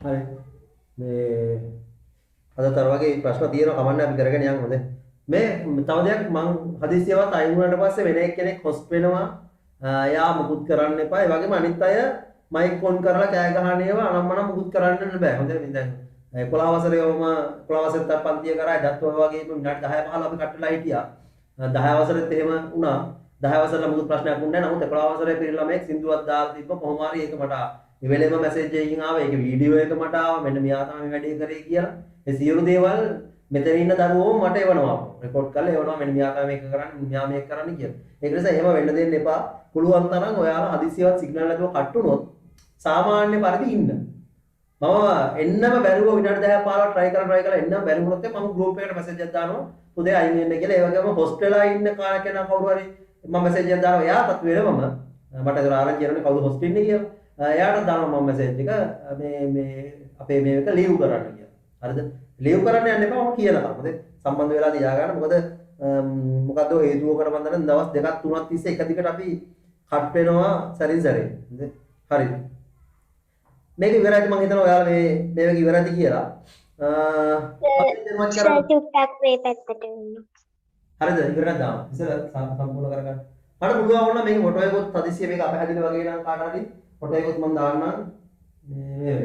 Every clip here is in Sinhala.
හරි. මේ අදතර වගේ ප්‍රශ්න තියෙනවා කමන්න අපි කරගෙන යමු හොඳේ. මේ තව දෙයක් මං හදිස්සියවත් අයින් වුණාට පස්සේ වෙන එක්කෙනෙක් හොස්ට් වෙනවා. යා මුකුත් කරන්න එපා. ඒ වගේම අනිත් අය මයික් ඔන් කරලා කෑ ගහන ඒවා අනම්මනම් මුකුත් කරන්න බෑ. හොඳේ මේ දැන් 11 වසරේ වම 11 වසරේ තත් පන්තිය කරා දත් වගේ විනාඩි 10 15 අපි කට්ටලා හිටියා. 10 වසරෙත් එහෙම වුණා. 10 වසරේ මුකුත් ප්‍රශ්නයක් වුණේ නැහැ. නමුත් 11 වසරේ පිරි ළමෙක් සින්දුවක් දාලා තිබ්බ කොහොම හරි ඒක මට ඒ වෙලේම මැසේජ් එකකින් ආවා. ඒක වීඩියෝ එක මට ආවා. මෙන්න මෙයා තමයි වැඩේ කරේ කියලා. ඒ සියලු දේවල් මෙතන ඉන්න දරුවෝ මට එවනවා. රෙකෝඩ් කරලා එවනවා මෙන්න මෙයා තමයි මේක කරන්නේ, මෙයා මේක කරන්නේ කියලා. ඒක නිසා එහෙම වෙන්න දෙන්න එපා. පුළුවන් තරම් ඔයාලා හදිසියවත් සිග්නල් නැතුව කට් වුණොත් සාමාන්‍ය පරිදි ඉන්න. මම එන්නම බැරුව විනාඩි 10ක් 15ක් try කරලා එන්නම බැරි වුණොත් මම group එකට message එකක් දානවා. පුතේ අයින් වෙන්න කියලා. ඒ වගේම hostel එකේ ඉන්න කෙනා කවුරු හරි මම message එකක් දානවා. එයාටත් වෙනවම මට ඒක ආරංචි කරන්නේ කවුද hostel ඉන්නේ කියලා. එයාට දානවා මම message එක මේ අපේ මේක leave කරන්න කියලා. හරිද? leave කරන්න යන්න එපා මම කියනවා. මොකද සම්බන්ධ වෙලා තියාගන්න. මොකද මොකද්ද හේතුවකට මම දන්නේ දවස් දෙකක් තුනක් තිස්සේ එක දිගට අපි කට් වෙනවා සරින් සරේ. හරි. මේක ඉවරයි මම හිතනවා ඔයාලා මේක ඉවරයිද කියලා. චුට්ටක් මේ පැත්තට වෙන්න. හරිද? ඉවරක් දාන්න. ඉතල සම්පූර්ණ කරගන්න. මට පුළුවන් වුණා මේක ෆොටෝ එකකුත් හදිස්සිය මේක අපහැදිලි වගේ නම් කාට හරි ෆොටෝ එකකුත් මම දාන්නම් මේ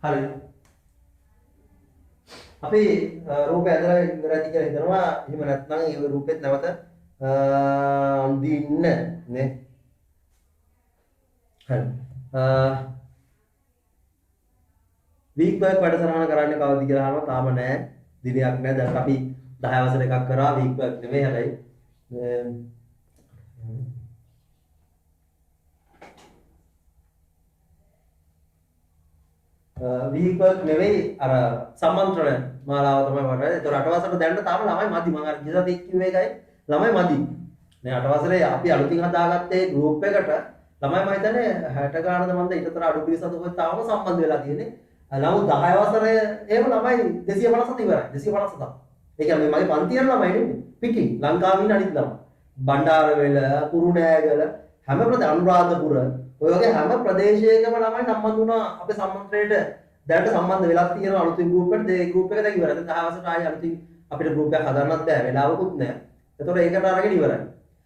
හරි. අපි රූපය ඇදලා ඉවරයි කියලා හිතනවා. එහෙම නැත්නම් ඒ රූපෙත් නැවත අඳින්න නේ. හරි. වීක් වර්ක් වැඩසටහන කරන්න කවද්ද කියලා අහනවා. තාම නෑ. දිනයක් නෑ. දැන් අපි 10 වසර එකක් කරා වීක් වර්ක් නෙමෙයි හැබැයි වීක් වර්ක් නෙවෙයි අර සම්මන්ත්‍රණ මාලාව තමයි වඩා. ඒතර 8 වසරට දැනට තාම ළමයි මදි. මම අර ගියසති කිව්වේ එකයි ළමයි මදි. මේ 8 වසරේ අපි අලුතින් හදාගත්තේ ගෲප් එකට ළමයි මම හිතන්නේ 60 ගානද මන්ද ඊටතර අඩු පිරිසක් කොහෙද තාම සම්බන්ධ වෙලා තියෙන්නේ. නමුත් 10 වසරේ එහෙම ළමයි 250ක් ඉවරයි. 250ක්. ඒ කියන්නේ මගේ පන්තියේ ළමයි නෙමෙයි. පිටින් ලංකාවේ ඉන්න අනිත් ළමයි. බණ්ඩාරවෙල, කුරුණෑගල හැම අනුරාධපුර ඔය වගේ හැම ප්‍රදේශයකම ළමයි සම්බන්ධ වුණා අපේ සම්මන්ත්‍රණයට. දැනට සම්බන්ධ වෙලා තියෙනවා අලුතින් ගෲප් එකට. ඒ ගෲප් එක දැන් ඉවරයි. දැන් 10 වසරට ආයි අලුතින් අපිට ගෲප් එකක් හදන්නත් බෑ. වෙලාවකුත් නැහැ. ඒතකොට ඒකට අරගෙන ඉවරයි.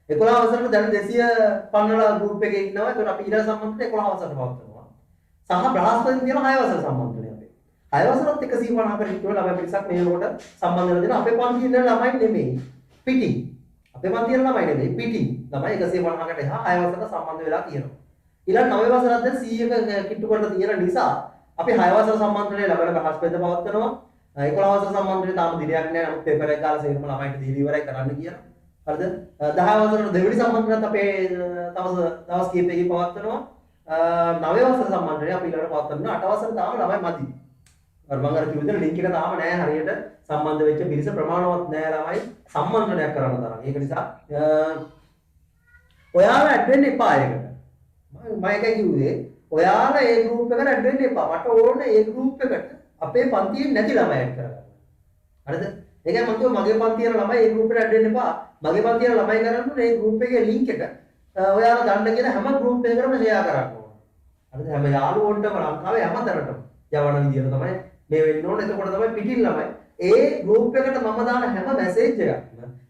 11 වසරට දැන් 250ලා ගෲප් එකේ ඉන්නවා. ඒතකොට අපි ඊළඟ සම්මන්ත්‍රණය 11 වසරට පවත්වනවා. සහ බ්‍රහස්පති තියෙනවා 6 වසර සම්මන්ත්‍රණය අපේ. 6 වසරත් 150කට ඉක්මන ළමයි පිරිසක් මේකට සම්බන්ධ වෙලා දෙනවා. අපේ පන්තියේ ඉන්න ළමයි නෙමෙයි. පිටින්. අපේ පන්තියේ ළමයි නෙමෙයි. පිටින්. ළමයි 150කට එහා 6 වසරට සම්බන්ධ වෙලා තියෙනවා. ඊළඟ 9 වසරත් දැන් 100ක කිට්ටු කරලා තියෙන නිසා අපි 6 වසර සම්මන්ත්‍රණය ලබන බ්‍රහස්පතින්ද පවත්වනවා. 11 වසර සම්මන්ත්‍රණය තාම දිනයක් නෑ. නමුත් පේපර් එක ගාලා සේරම ළමයින්ට දීලා ඉවරයි කරන්න කියලා. හරිද? 10 වසරට දෙවෙනි සම්මන්ත්‍රණයත් අපේ දවස් කීපයකින් පවත්වනවා. 9 වසර සම්මානණය අපි ඊළඟට පවත් කරනවා 8 වසර තාම ළමයි මදි. අර මම අර කිව්ව විදිහට ලින්ක් එක තාම නෑ හරියට සම්බන්ධ වෙච්ච පිරිස ප්‍රමාණවත් නෑ ළමයි සම්මන්ත්‍රණයක් කරන්න තරම්. ඒක නිසා ඔයාලා ඇඩ් වෙන්න එපා ඒකට. මම එකයි කිව්වේ ඔයාලා ඒ ගෲප් එකට ඇඩ් වෙන්න එපා. මට ඕනේ ඒ ගෲප් එකට අපේ පන්තියේ නැති ළමයි ඇඩ් කරගන්න. හරිද? ඒකයි මම කිව්වා මගේ පන්තියේ ළමයි ඒ ගෲප් එකට ඇඩ් වෙන්න එපා. මගේ පන්තියේ ළමයි කරන්න ඕනේ ඒ ගෲප් එකේ ලින්ක් එක ඔයාලා ගන්න කියන හැම ගෲප් එකකටම ෂෙයා කරන්න ඕනේ. හරිද? හැම යාළුවොන්ටම ලංකාවේ හැමතැනටම යවන විදියට තමයි මේ වෙන්න ඕනේ. එතකොට තමයි පිටින් ළමයි ඒ ගෲප් එකට මම දාන හැම මැසේජ් එකක්ම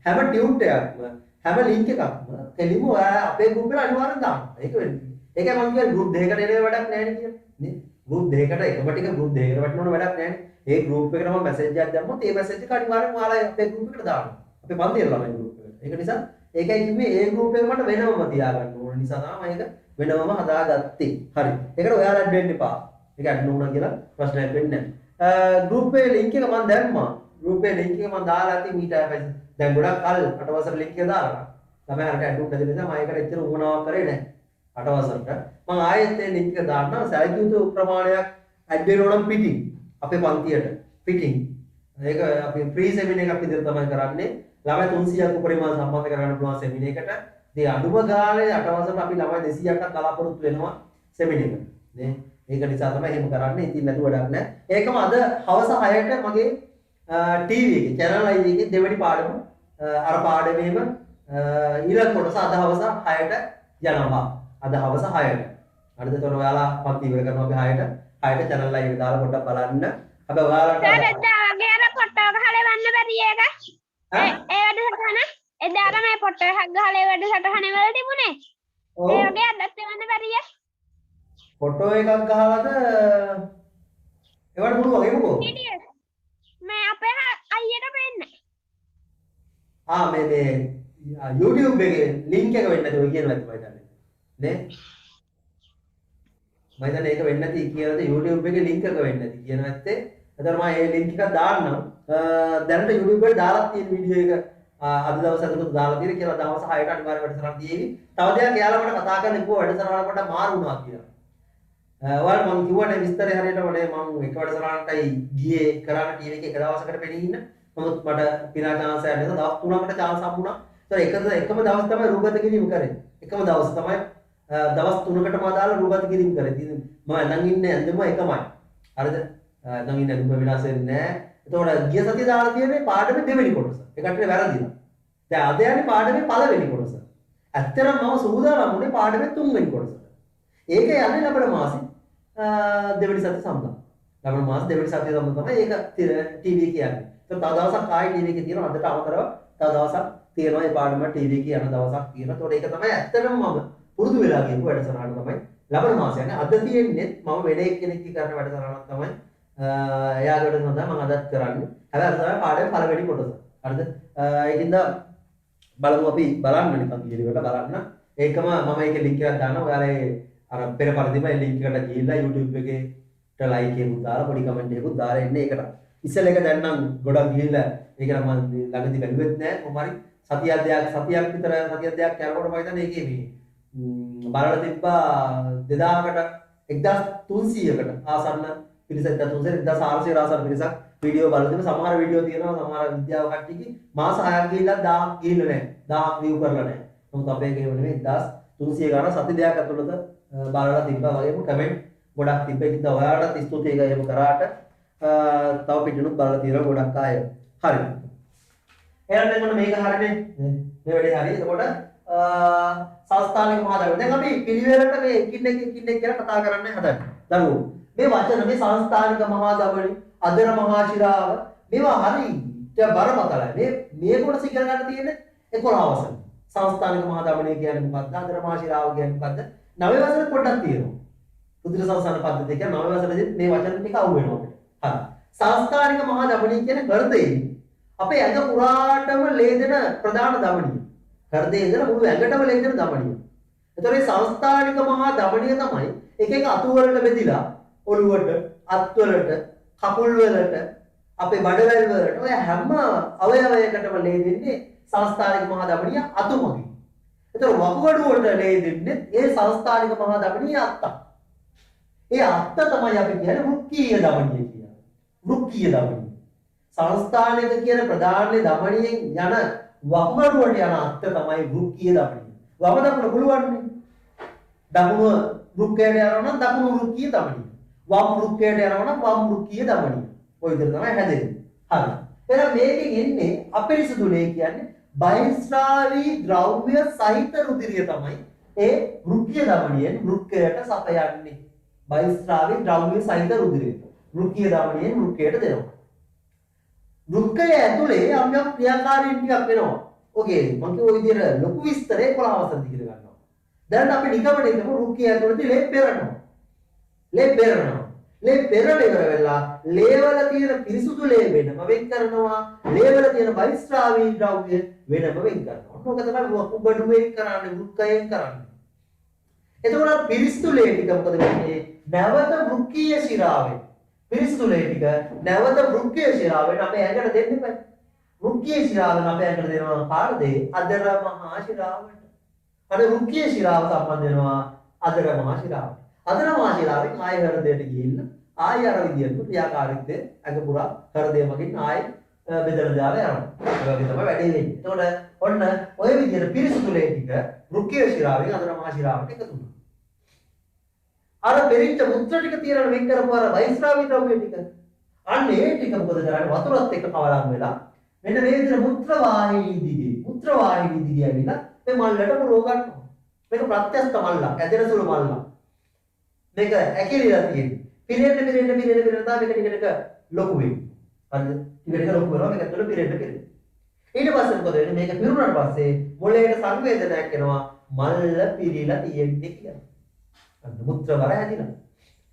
හැම ටියුට් එකක්ම හැම ලින්ක් එකක්ම කෙලින්ම ඔයා අපේ ගෲප් එකට අනිවාර්යෙන් දාන්න. ඒක වෙන්නේ. ඒකයි මම කියන්නේ ගෲප් දෙකකට එන වැඩක් නැහැ නේ කියන්නේ. නේ? ගෲප් දෙකකට එකම ටික ගෲප් දෙකකට වටනවන වැඩක් නැහැ නේ. ඒ ගෲප් එකට මම මැසේජ් එකක් දැම්මොත් ඒ මැසේජ් එක අනිවාර්යෙන් ඔයාලා අපේ ගෲප් එකට දාන්න. අපේ පන්තියේ ළමයි ගෲප් එකට. ඒක නිසා ඒකයි කිව්වේ ඒ ගෲප් එක මට වෙනවම තියාගන්න ඕන නිසා තමයි මම ඒක වෙනවම හදාගත්තේ. හරි. ඒකට ඔයාලා ඇඩ් වෙන්න එපා. ඒක ඇඩ් නොවුණා කියලා ප්‍රශ්නයක් වෙන්නේ නැහැ. ගෲප් එකේ ලින්ක් එක මම දැම්මා. ගෲප් එකේ ලින්ක් එක මම දාලා ඇති මීට දැන් ගොඩක් කල් 8 වසර ලින්ක් එක දාලා. ළමයි හරියට ඇඩ් වුණ නිසා මම ඒකට එච්චර උවමනාවක් කරේ නැහැ. 8 වසරට මම ආයෙත් ඒ ලින්ක් එක දාන්න සැලකිය ප්‍රමාණයක් ඇඩ් වෙනවා නම් පිටින් අපේ පන්තියට පිටින් ඒක අපි ෆ්‍රී සෙමිනාර් එකක් විදිහට තමයි කරන්නේ ළමයි 300ක් උපරිම සම්බන්ධ කරගන්න පුළුවන් සෙමිනාර් එකට ඉතින් අඩුම ගානේ 8 වසරට අපි ළමයි 200ක් බලාපොරොත්තු වෙනවා සෙමිනාර් එක නේ ඒක නිසා තමයි එහෙම කරන්නේ ඉතින් නැතු වැඩක් නැහැ ඒකම අද හවස 6ට මගේ ටීවී එකේ channel ID එකේ දෙවෙනි පාඩම අර පාඩමේම ඊළඟ කොටස අද හවස 6ට යනවා අද හවස 6ට. හරිද? එතකොට ඔයාලා පන්ති ඉවර කරනවා අපි 6ට channel එක දාලා පොඩ්ඩක් බලන්න. හැබැයි ඔයාලට එදාගේ අර පොට්ටෝ ගහලා වන්න බැරි එක. ඒ වැඩසටහන එදාට මේ පොට්ටෝ එකක් ගහලා ඒ වැඩසටහන වල තිබුණේ. ඒ වගේ අදත් වන්න බැරිය. ෆොටෝ එකක් ගහලාද ඒවට පුළුවන් ඒකෝ. මේ අපේ අයියට වෙන්න. මේ YouTube එකේ link එක වෙන්නේ නැති ඔය කියනවා මම හිතන්නේ. නේ? මම හිතන්නේ ඒක වෙන්නේ නැති කියලාද YouTube එකේ link එක වෙන්නේ නැති කියන ඇත්තේ. එතකොට මම මේ link එක දාන්නම්. දැනට YouTube එකට දාලා තියෙන වීඩියෝ එක අද දවස් අතට දාලා තියෙන කියලා දවස් 6ට අනිවාර්ය වැඩසටහන තියෙවි. තව දෙයක් එයාලා මට කතා කරන්න කිව්වා වැඩසටහන කොට මාරු වුණා කියලා. ඔයාලා මම කිව්වනේ විස්තරය හරියටම නේ මම එක වැඩසටහනටයි ගියේ කරාන ටීවී එකේ එක දවසකට පෙනී ඉන්න. නමුත් මට පිනා chance එකක් නේද දවස් 3කට chance හම්බුණා. ඒතර එකම දවස් තමයි රූපගත කිරීම කරේ. එකම දවස් තමයි දවස් 3කටම අදාළ රූපගත කිරීම කරේ. ඉතින් මම නම් ඉන්නේ ඇඳුම එකමයි. හරිද? නම් ඉන්නේ ඇඳුම වෙනස් වෙන්නේ නැහැ. එතකොට ගිය සතිය දාලා තියෙන්නේ පාඩමේ දෙවෙනි කොටස. ඒකට වැරදිලා. දැන් අද යන්නේ පාඩමේ පළවෙනි කොටස. ඇත්තටම මම සූදානම් වුණේ පාඩමේ තුන්වෙනි කොටසට. ඒක යන්නේ ලබන මාසේ දෙවෙනි සතිය සම්බන්ධ. ලබන මාසේ දෙවෙනි සතිය සම්බන්ධ තමයි ඒක ටීවී කියන්නේ. ඒක තව දවසක් ආයි ටීවී එකේ තියෙනවා. අදට අමතරව තව දවසක් තියෙනවා මේ පාඩම ටීවී එකේ යන දවසක් තියෙනවා. ඒකට ඒක තමයි ඇත්තටම මම පුරුදු වෙලා ගියපු වැඩසටහන තමයි ලබන මාසේ යන්නේ. අද තියෙන්නේ මම වෙන එක්කෙනෙක් කරන වැඩසටහනක් තමයි එයාගේ වැඩසටහන තමයි මම අදත් කරන්නේ. හැබැයි අද තමයි පාඩමේ පළවෙනි කොටස. හරිද? ඒකින්ද බලමු අපි බලන්න නිකන් පිළිවෙල බලන්න. ඒකම මම ඒකේ link එකක් දානවා. ඔයාලා අර පෙර පරිදිම මේ link එකට ගිහිල්ලා YouTube එකේට like එකක් දාලා පොඩි comment එකක් දාලා එන්න ඒකට. ඉස්සෙල් එක දැන් නම් ගොඩක් ගිහිල්ලා ඒක නම් මම ළඟදී බැලුවෙත් නෑ. කොහොම හරි සතියක් විතර සතියක් දෙකක් යනකොට මම හිතන්නේ ඒකේ මේ බලලා තිබ්බා 1300කට ආසන්න පිරිසක් 1400 ආසන්න පිරිසක් වීඩියෝ බලලා තිබ්බා. සමහර වීඩියෝ තියෙනවා සමහර විද්‍යාව කට්ටියගේ මාස 6ක් ගිහිල්ලා 1000ක් ගිහිල්ලා නෑ. 1000ක් view කරලා නෑ. නමුත් අපේ එකේ නෙමෙයි 1300 ගාන සති දෙකක් ඇතුළත බලලා තිබ්බා වගේම කමෙන්ට් ගොඩක් තිබ්බා. ඒකිට ඔයාලට ස්තුතියි ඒක එහෙම කරාට තව පිටිනුත් බලලා තියෙනවා ගොඩක් අය. හරි. එහෙනම් එතකොට මේක හරිනේ. මේ වැඩේ හරි. එතකොට සංස්ථානික මහාධර්ම. දැන් අපි පිළිවෙලට මේ එකින් එක කියලා කතා කරන්න හදන්නේ. දරුවෝ. මේ වචන මේ සංස්ථානික මහාධර්මනි, අදර මහාශිරාව මේවා හරි බරපතලයි. මේ කොටස ඉගෙන ගන්න තියෙන්නේ 11 වසරේ. සංස්ථානික මහාධර්මනි කියන්නේ මොකක්ද? අදර මහාශිරාව කියන්නේ මොකක්ද? 9 වසරේ පොඩ්ඩක් තියෙනවා. රුධිර සංසරණ පද්ධතිය කියන්නේ 9 වසරේදී මේ වචන ටික අහු වෙනවා අපිට. හරි. සංස්ථානික මහා ධමනිය කියන්නේ හෘදයේ අපේ ඇඟ පුරාටම ලේදෙන ප්‍රධාන ධමනිය. හෘදයේ ඉඳලා මුළු ඇඟටම ලේදෙන ධමනිය. ඒතකොට මේ සංස්ථානික මහා ධමනිය තමයි එක එක අතු වලට බෙදිලා ඔළුවට, අත්වලට, කකුල් වලට, අපේ බඩවැල් වලට ඔය හැම අවයවයකටම ලේදෙන්නේ සංස්ථානික මහා ධමනිය අතුමගින්. ඒතර වකුගඩු වලට ලේ දෙන්නේ ඒ සංස්ථානික මහා ධමනී අත්ත. ඒ අත්ත තමයි අපි කියන්නේ වෘක්කීය ධමනිය කියලා. වෘක්කීය ධමනිය. සංස්ථානික කියන ප්‍රධාන ධමනියෙන් යන වකුගඩු වලට යන අත්ත තමයි වෘක්කීය ධමනිය. වම දකුණ පුළුවන් නේ. දකුණු වෘක්කයට යනවා නම් දකුණු වෘක්කීය ධමනිය. වම් වෘක්කයට යනවා නම් වම් වෘක්කීය ධමනිය. ඔය විදිහට තමයි හැදෙන්නේ. හරි. එහෙනම් මේකෙන් එන්නේ අපිරිසුදු ලේ කියන්නේ බහිස්රාවී ද්‍රව්‍ය සහිත රුධිරය තමයි ඒ වෘක්කීය ධමනියෙන් වෘක්කයට සපයන්නේ. බහිස්රාවී ද්‍රව්‍ය සහිත රුධිරය. වෘක්කීය ධමනියෙන් වෘක්කයට දෙනවා. වෘක්කය ඇතුලේ යම් යම් ක්‍රියාකාරීන් ටිකක් වෙනවා. ඔකේ මම කිව්ව විදිහට ලොකු විස්තරේ 11 වසර දිගට ගන්නවා. දැන් අපි නිකමට හිතමු වෘක්කය ඇතුලේ ලේ පෙරනවා. ලේ පෙරනවා. ලේ පෙරල ඉවර වෙලා ලේවල තියෙන පිරිසුදු ලේ වෙනම වෙන් කරනවා. ලේවල තියෙන බහිස්රාවී ද්‍රව්‍ය වෙනම වෙන් කරනවා. ඔන්න ඔක තමයි වකුගඩු වෙන් කරන්නේ වෘක්කයෙන් කරන්නේ. එතකොට පිරිසුදු ලේ ටික මොකද වෙන්නේ? නැවත වෘක්කීය ශිරාවෙන් පිරිසුදු ලේ ටික නැවත වෘක්කීය ශිරාවෙන් අපේ ඇඟට දෙන්න බෑ. වෘක්කීය ශිරාවෙන් අපේ ඇඟට දෙනවා කාටද? අදර මහා ශිරාවට. අර වෘක්කීය ශිරාව සම්බන්ධ වෙනවා අදර මහා ශිරාවට. අදර මහා ශිරාවෙන් ආය හෘදයට ගිහිල්ලා ආය අර විදියට ක්‍රියාකාරීත්වය ඇඟ පුරා හෘදය මගින් ආය බෙදලා දාලා යනවා. ඒ වගේ තමයි වැඩේ වෙන්නේ. එතකොට ඔන්න ඔය විදියට පිරිසුදු ලේ ටික වෘක්කීය ශිරාවෙන් අදර මහා ශිරාවට එකතු වෙනවා. අර පෙරිච්ච මුත්‍ර ටික තියලා වෙන් කරපු අර වෛස්රාවී ද්‍රව්‍ය ටික අන්න ඒ ටික මොකද කරන්නේ වතුරත් එක්ක කවලම් වෙලා මෙන්න මේ විදිහට මුත්‍ර වාහිනී දිගේ ඇවිල්ලා මේ මල්ලට පුරව ගන්නවා. මේක ප්‍රත්‍යස්ත මල්ලක් ඇදෙන සුළු මල්ලක්. මේක ඇකිලිලා තියෙන්නේ. පිරෙන්න තමයි මේක ටික ටික ලොකු වෙන්නේ. හරිද? ටික ටික ලොකු වෙනවා මේක ඇතුළේ පිරෙන්න. ඊට පස්සේ මොකද වෙන්නේ? මේක පිරුණාට පස්සේ මොළයට සංවේදනයක් එනවා මල්ල පිරීලා තියෙන්නේ කියලා. මුත්‍ර වර හැදිනවා.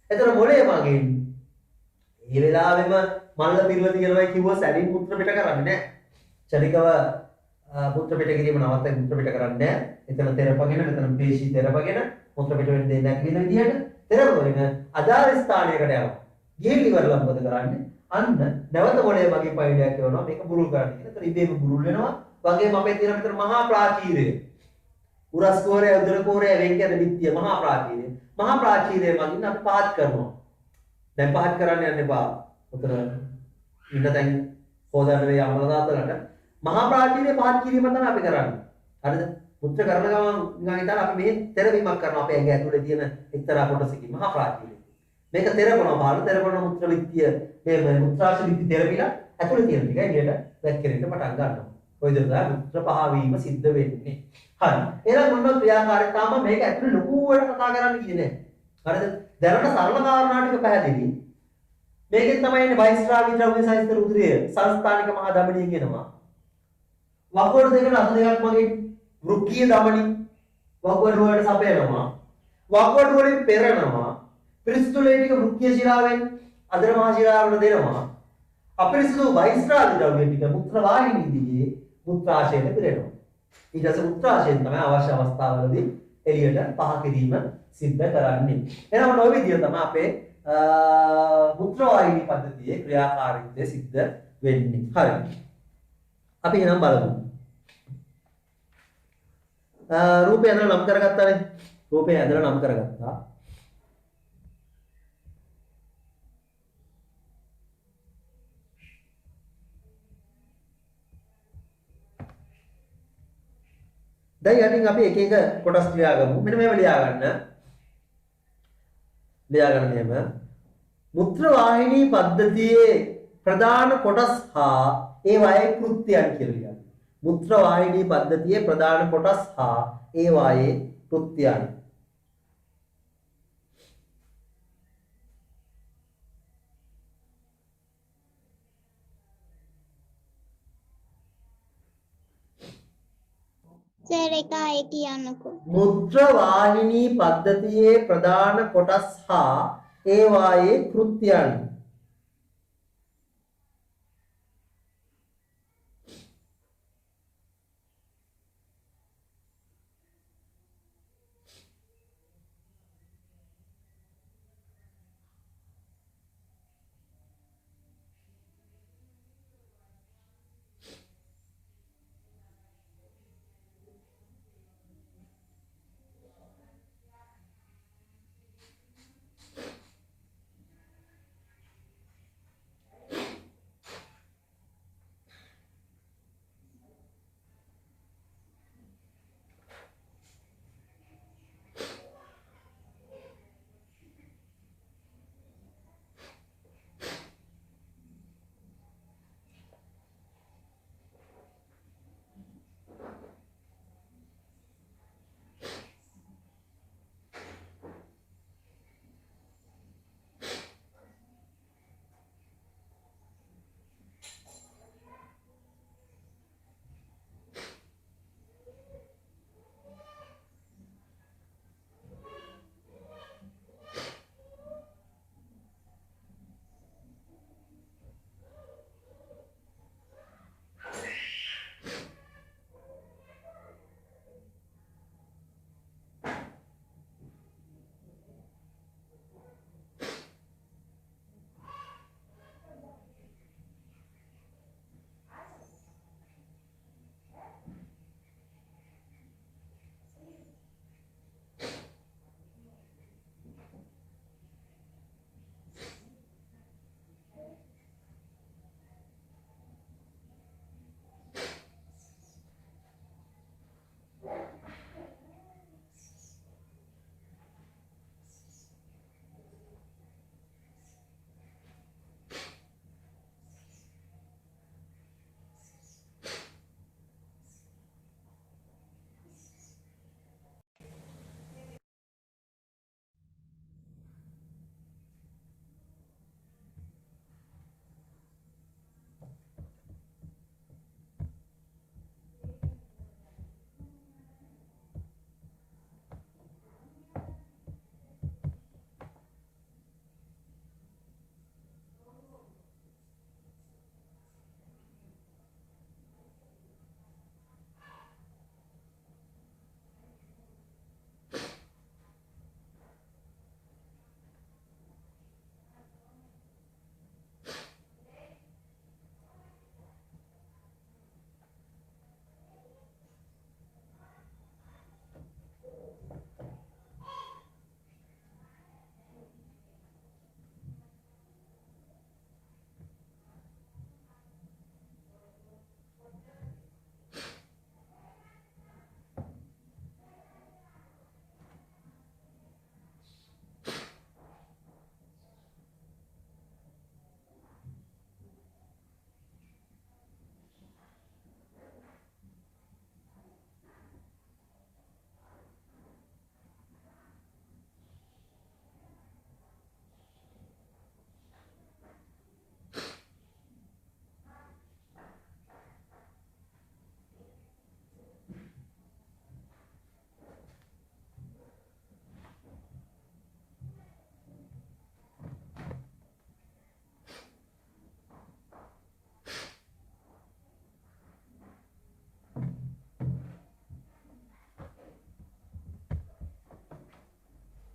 එතකොට මොළේ මගෙන් මේ වෙලාවෙම මල්ල පිරලා තියෙනවා කිව්ව සැලින් මුත්‍ර පිට කරන්නේ නැහැ. චලිකව මුත්‍ර පිට කිරීම නවත්තයි මුත්‍ර පිට කරන්නේ නැහැ. එතන තෙරපගෙන මෙතන පේශී තෙරපගෙන මුත්‍ර පිට වෙන්නේ නැහැ කියන විදිහට තෙරපගෙන අදාළ ස්ථානයකට යනවා. ගිහින් ඉවරලා මොකද කරන්නේ? අන්න නැවත මොළේ මගේ පයිඩයක් කරනවා මේක බුරුල් කරන්න කියලා. එතන ඉබේම බුරුල් වෙනවා. වගේම අපේ තියෙන මෙතන මහා ප්‍රාචීරය. උරස් කෝරය උදර කෝරය වෙන් කියන විත්‍ය මහා ප්‍රාචීරය. මහා ප්‍රාචීරය මගින් අපි පාත් කරනවා. දැන් පාත් කරන්න යන්න එපා. උතර ඉන්න තැන් හොදන්න වෙයි අමරදාතලට. මහා ප්‍රාචීරය පාත් කිරීම තමයි අපි කරන්නේ. හරිද? මුත්‍ර කරන ගමන් නිකන් හිතලා අපි මේ තෙරවීමක් කරනවා අපේ ඇඟ ඇතුලේ තියෙන එක්තරා කොටසකින් මහා ප්‍රාචීරය. මේක තෙරපනවා බලන්න තෙරපන මුත්‍ර විත්‍ය මේ මුත්‍රාශ විත්‍ය තෙරවිලා ඇතුලේ තියෙන ටික එළියට වැක්කිරෙන්න පටන් ගන්නවා. ඔය විදිහට මුත්‍ර පහ වීම සිද්ධ වෙන්නේ. හරි. එහෙනම් මොන ක්‍රියාකාරීතාවම මේක ඇතුලේ ලොකුවට කතා කරන්න කියේ නෑ. හරිද? දැනට සරල කාරණා ටික පැහැදිලි. මේකෙන් තමයි එන්නේ බහිස්රාවී ද්‍රව්‍ය සහිත රුධිරය සංස්ථානික මහා ධමනියෙන් එනවා. වකුගඩු දෙකට අත දෙකක් මගේ වෘක්කීය ධමනි වකුගඩු වලට සපයනවා. වකුගඩු වලින් පෙරනවා. පිරිසිදු ලේ ටික වෘක්කීය ශිරාවෙන් අදර මහා ශිරාවට දෙනවා. අපිරිසිදු බහිස්රාවී ද්‍රව්‍ය ටික මුත්‍ර වාහිනී දිගේ මුත්‍රාශයට පිරෙනවා. ඊට පස්සේ මුත්‍රාශයෙන් තමයි අවශ්‍ය අවස්ථාවලදී එළියට පහ කිරීම සිද්ධ කරන්නේ. එහෙනම් ඔය විදිය තමයි අපේ මුත්‍ර වාහිනී පද්ධතියේ ක්‍රියාකාරීත්වය සිද්ධ වෙන්නේ. හරි. අපි එහෙනම් බලමු. රූපය ඇදලා නම් කරගත්තානේ. රූපය ඇදලා නම් කරගත්තා. දැන් යටින් අපි එක එක කොටස් ලියා ගමු. මෙන්න මේව ලියා ගන්න. මෙහෙම. මුත්‍ර වාහිනී පද්ධතියේ ප්‍රධාන කොටස් හා ඒවායේ කෘත්‍යයන් කියලා ලියන්න. මුත්‍ර වාහිනී පද්ධතියේ ප්‍රධාන කොටස් හා ඒවායේ කෘත්‍යයන්. සරේකායේ කියන්නකෝ. මුත්‍ර වාහිනී පද්ධතියේ ප්‍රධාන කොටස් හා ඒවායේ කෘත්‍යයන්.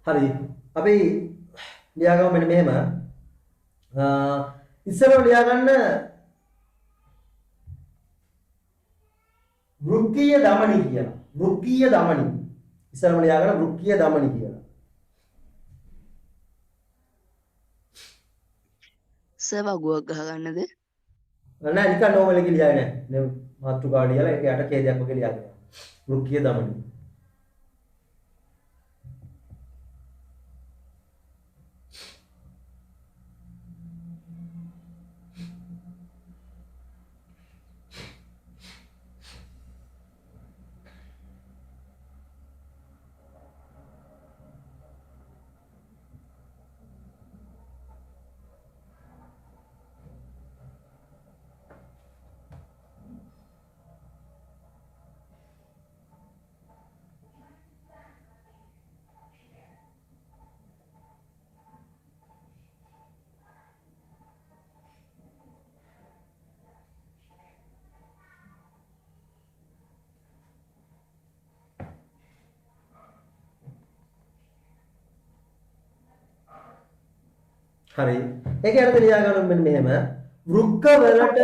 හරි. අපි ලියාගමු මෙන්න මෙහෙම. ඉස්සරව ලියාගන්න වෘක්කීය දමනි කියලා. වෘක්කීය දමනි. ඉස්සරව ලියාගන්න වෘක්කීය දමනි කියලා. සර් වගුවක් ගහගන්නද? නෑ නිකන් නෝමල් එකේ ලියාගෙන නෑ. මාතෘකාව ලියලා ඒක යට ඡේදයක් වගේ ලියාගෙන. වෘක්කීය දමනි. හරි. ඒක යට ලියාගන්න මෙන්න මෙහෙම. වෘක්ක වලට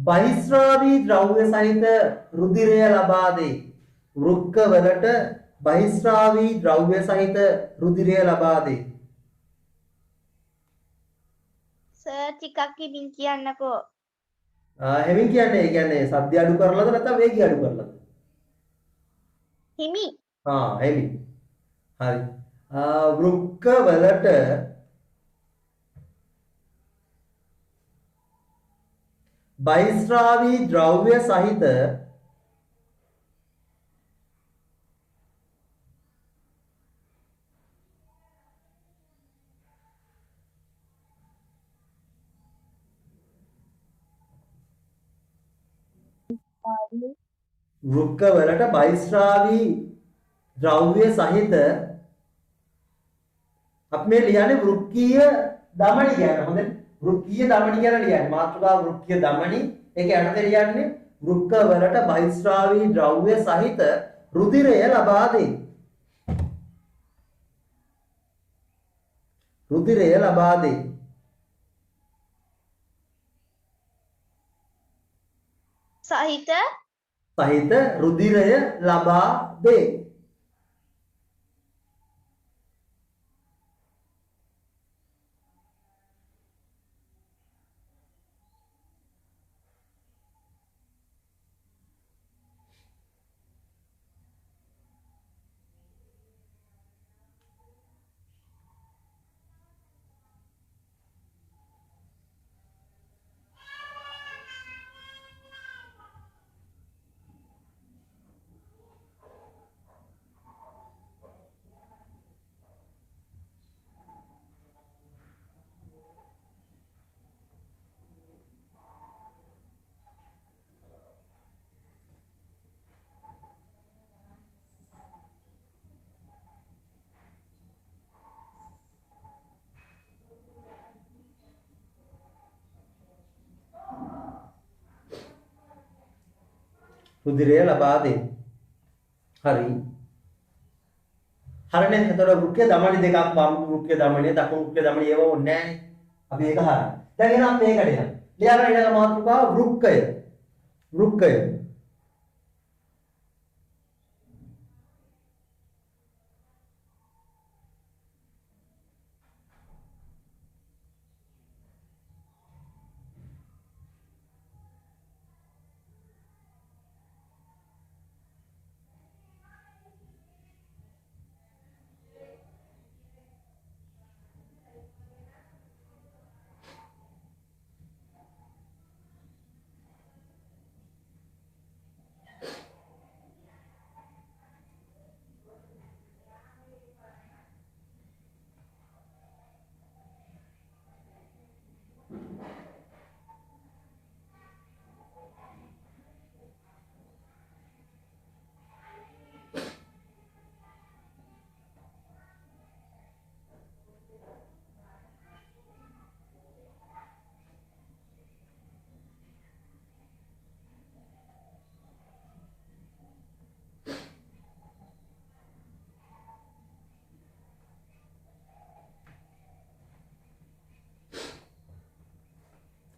බහිස්රාවී ද්‍රව්‍ය සහිත රුධිරය ලබා දෙයි. වෘක්ක වලට බහිස්රාවී ද්‍රව්‍ය සහිත රුධිරය ලබා දෙයි. සර් ටිකක් ඉදින් කියන්නකෝ. හෙමින් කියන්නේ ඒ කියන්නේ සද්ද අඩු කරලාද නැත්නම් වේගය අඩු කරලාද? හිමි. හෙමින්. හරි. වෘක්ක වලට බහිස්රාවී ද්‍රව්‍ය සහිත වෘක්ක වලට බහිස්රාවී ද්‍රව්‍ය සහිත අපි මේ ලියන්නේ වෘක්කීය දමනි කියන හොඳ වෘක්කීය දමනි කියලා ලියන්නේ මාතෘකාව වෘක්කීය දමනි ඒක යටතේ ලියන්නේ වෘක්ක වලට බහිස්රාවී ද්‍රව්‍ය සහිත රුධිරය ලබා දෙයි. රුධිරය ලබා දෙයි. සහිත රුධිරය ලබා දෙයි. රුධිරය ලබා දෙයි. හරි. හරිනේ. එතකොට වෘක්කීය දමනි දෙකක් වම් වෘක්කීය දමනි දකුණු වෘක්කීය දමනි ඒව ඕනේ නැහැ නේ. අපි ඒක හරියි. දැන් එහෙනම් මේකට එනවා. ලියාගන්න ඊළඟ මාතෘකාව වෘක්කය. වෘක්කය.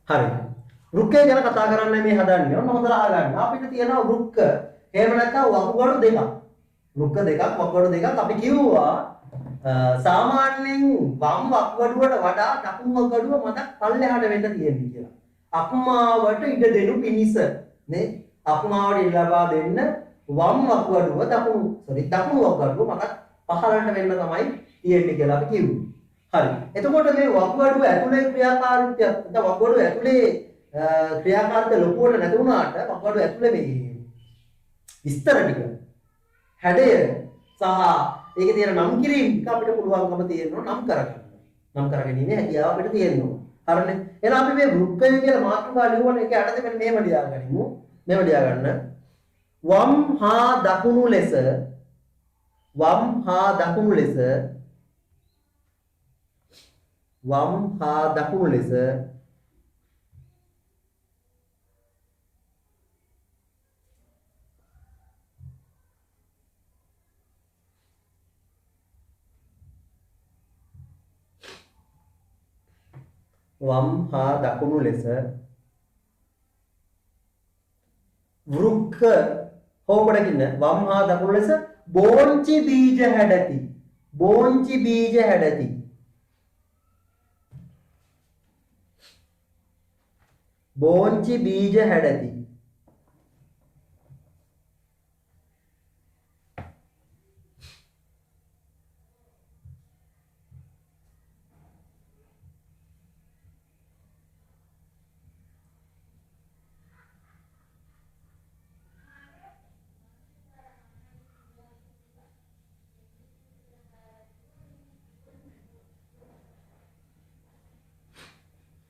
හරි. වෘක්කය ගැන කතා කරන්න මේ හදන්නේ. ඔන්න හොඳට අහගන්න. අපිට තියෙනවා වෘක්ක. එහෙම නැත්නම් වකුගඩු දෙකක්. වෘක්ක දෙකක් වකුගඩු දෙකක් අපි කිව්වා සාමාන්‍යයෙන් වම් වකුගඩුවට වඩා දකුණු වකුගඩුව මතක් පල්ලෙහාට වෙන්න තියෙන්නේ කියලා. අක්මාවට ඉඩ දෙනු පිණිස නේ අක්මාවට ඉඩ ලබා දෙන්න වම් වකුගඩුව දකුණු වකුගඩුව මතක් පහළට වෙන්න තමයි තියෙන්නේ කියලා අපි කිව්වා. හරි. එතකොට මේ වකුගඩුව ඇතුලේ ක්‍රියාකාරීත්වය නැත්නම් වකුගඩුව ඇතුලේ ක්‍රියාකාරීත්වය ලොකුවට නැති වුණාට වකුගඩුව ඇතුලේ මේ විස්තර ටික හැඩය සහ ඒකේ තියෙන නම් කිරීම ටික අපිට පුළුවන්කම තියෙනවා නම් කරගන්න. නම් කරගැනීමේ හැකියාව අපිට තියෙනවා. හරිනේ. එහෙනම් අපි මේ වෘක්කය කියලා මාතෘකාව ලියුවන එක යටතේ මෙන්න මේව ලියාගනිමු. මේව ලියාගන්න. වම් හා දකුණු ලෙස වම් හා දකුණු ලෙස වෘක්ක හොඹඩකින්න වම් හා දකුණු ලෙස බෝංචි බීජ හැඩති. බෝංචි බීජ හැඩති. බෝංචි බීජ හැඩති.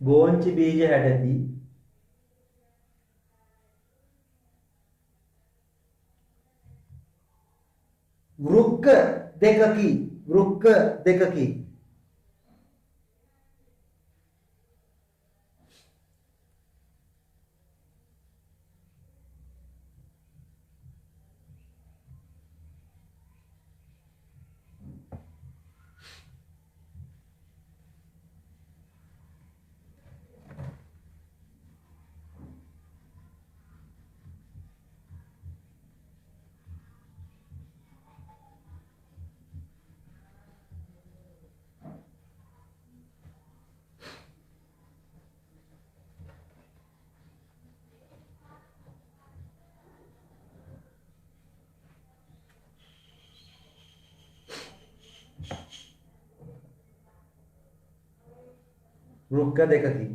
බෝංචි බීජ හැඩති. වෘක්ක දෙකකි. වෘක්ක දෙකකි. වෘක්ක දෙකකි.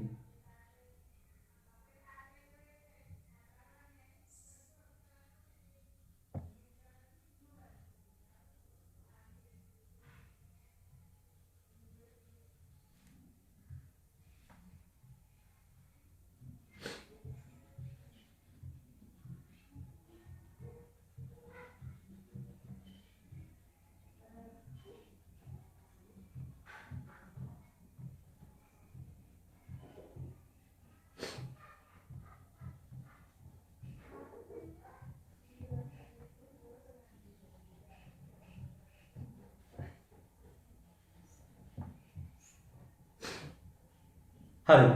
හරි.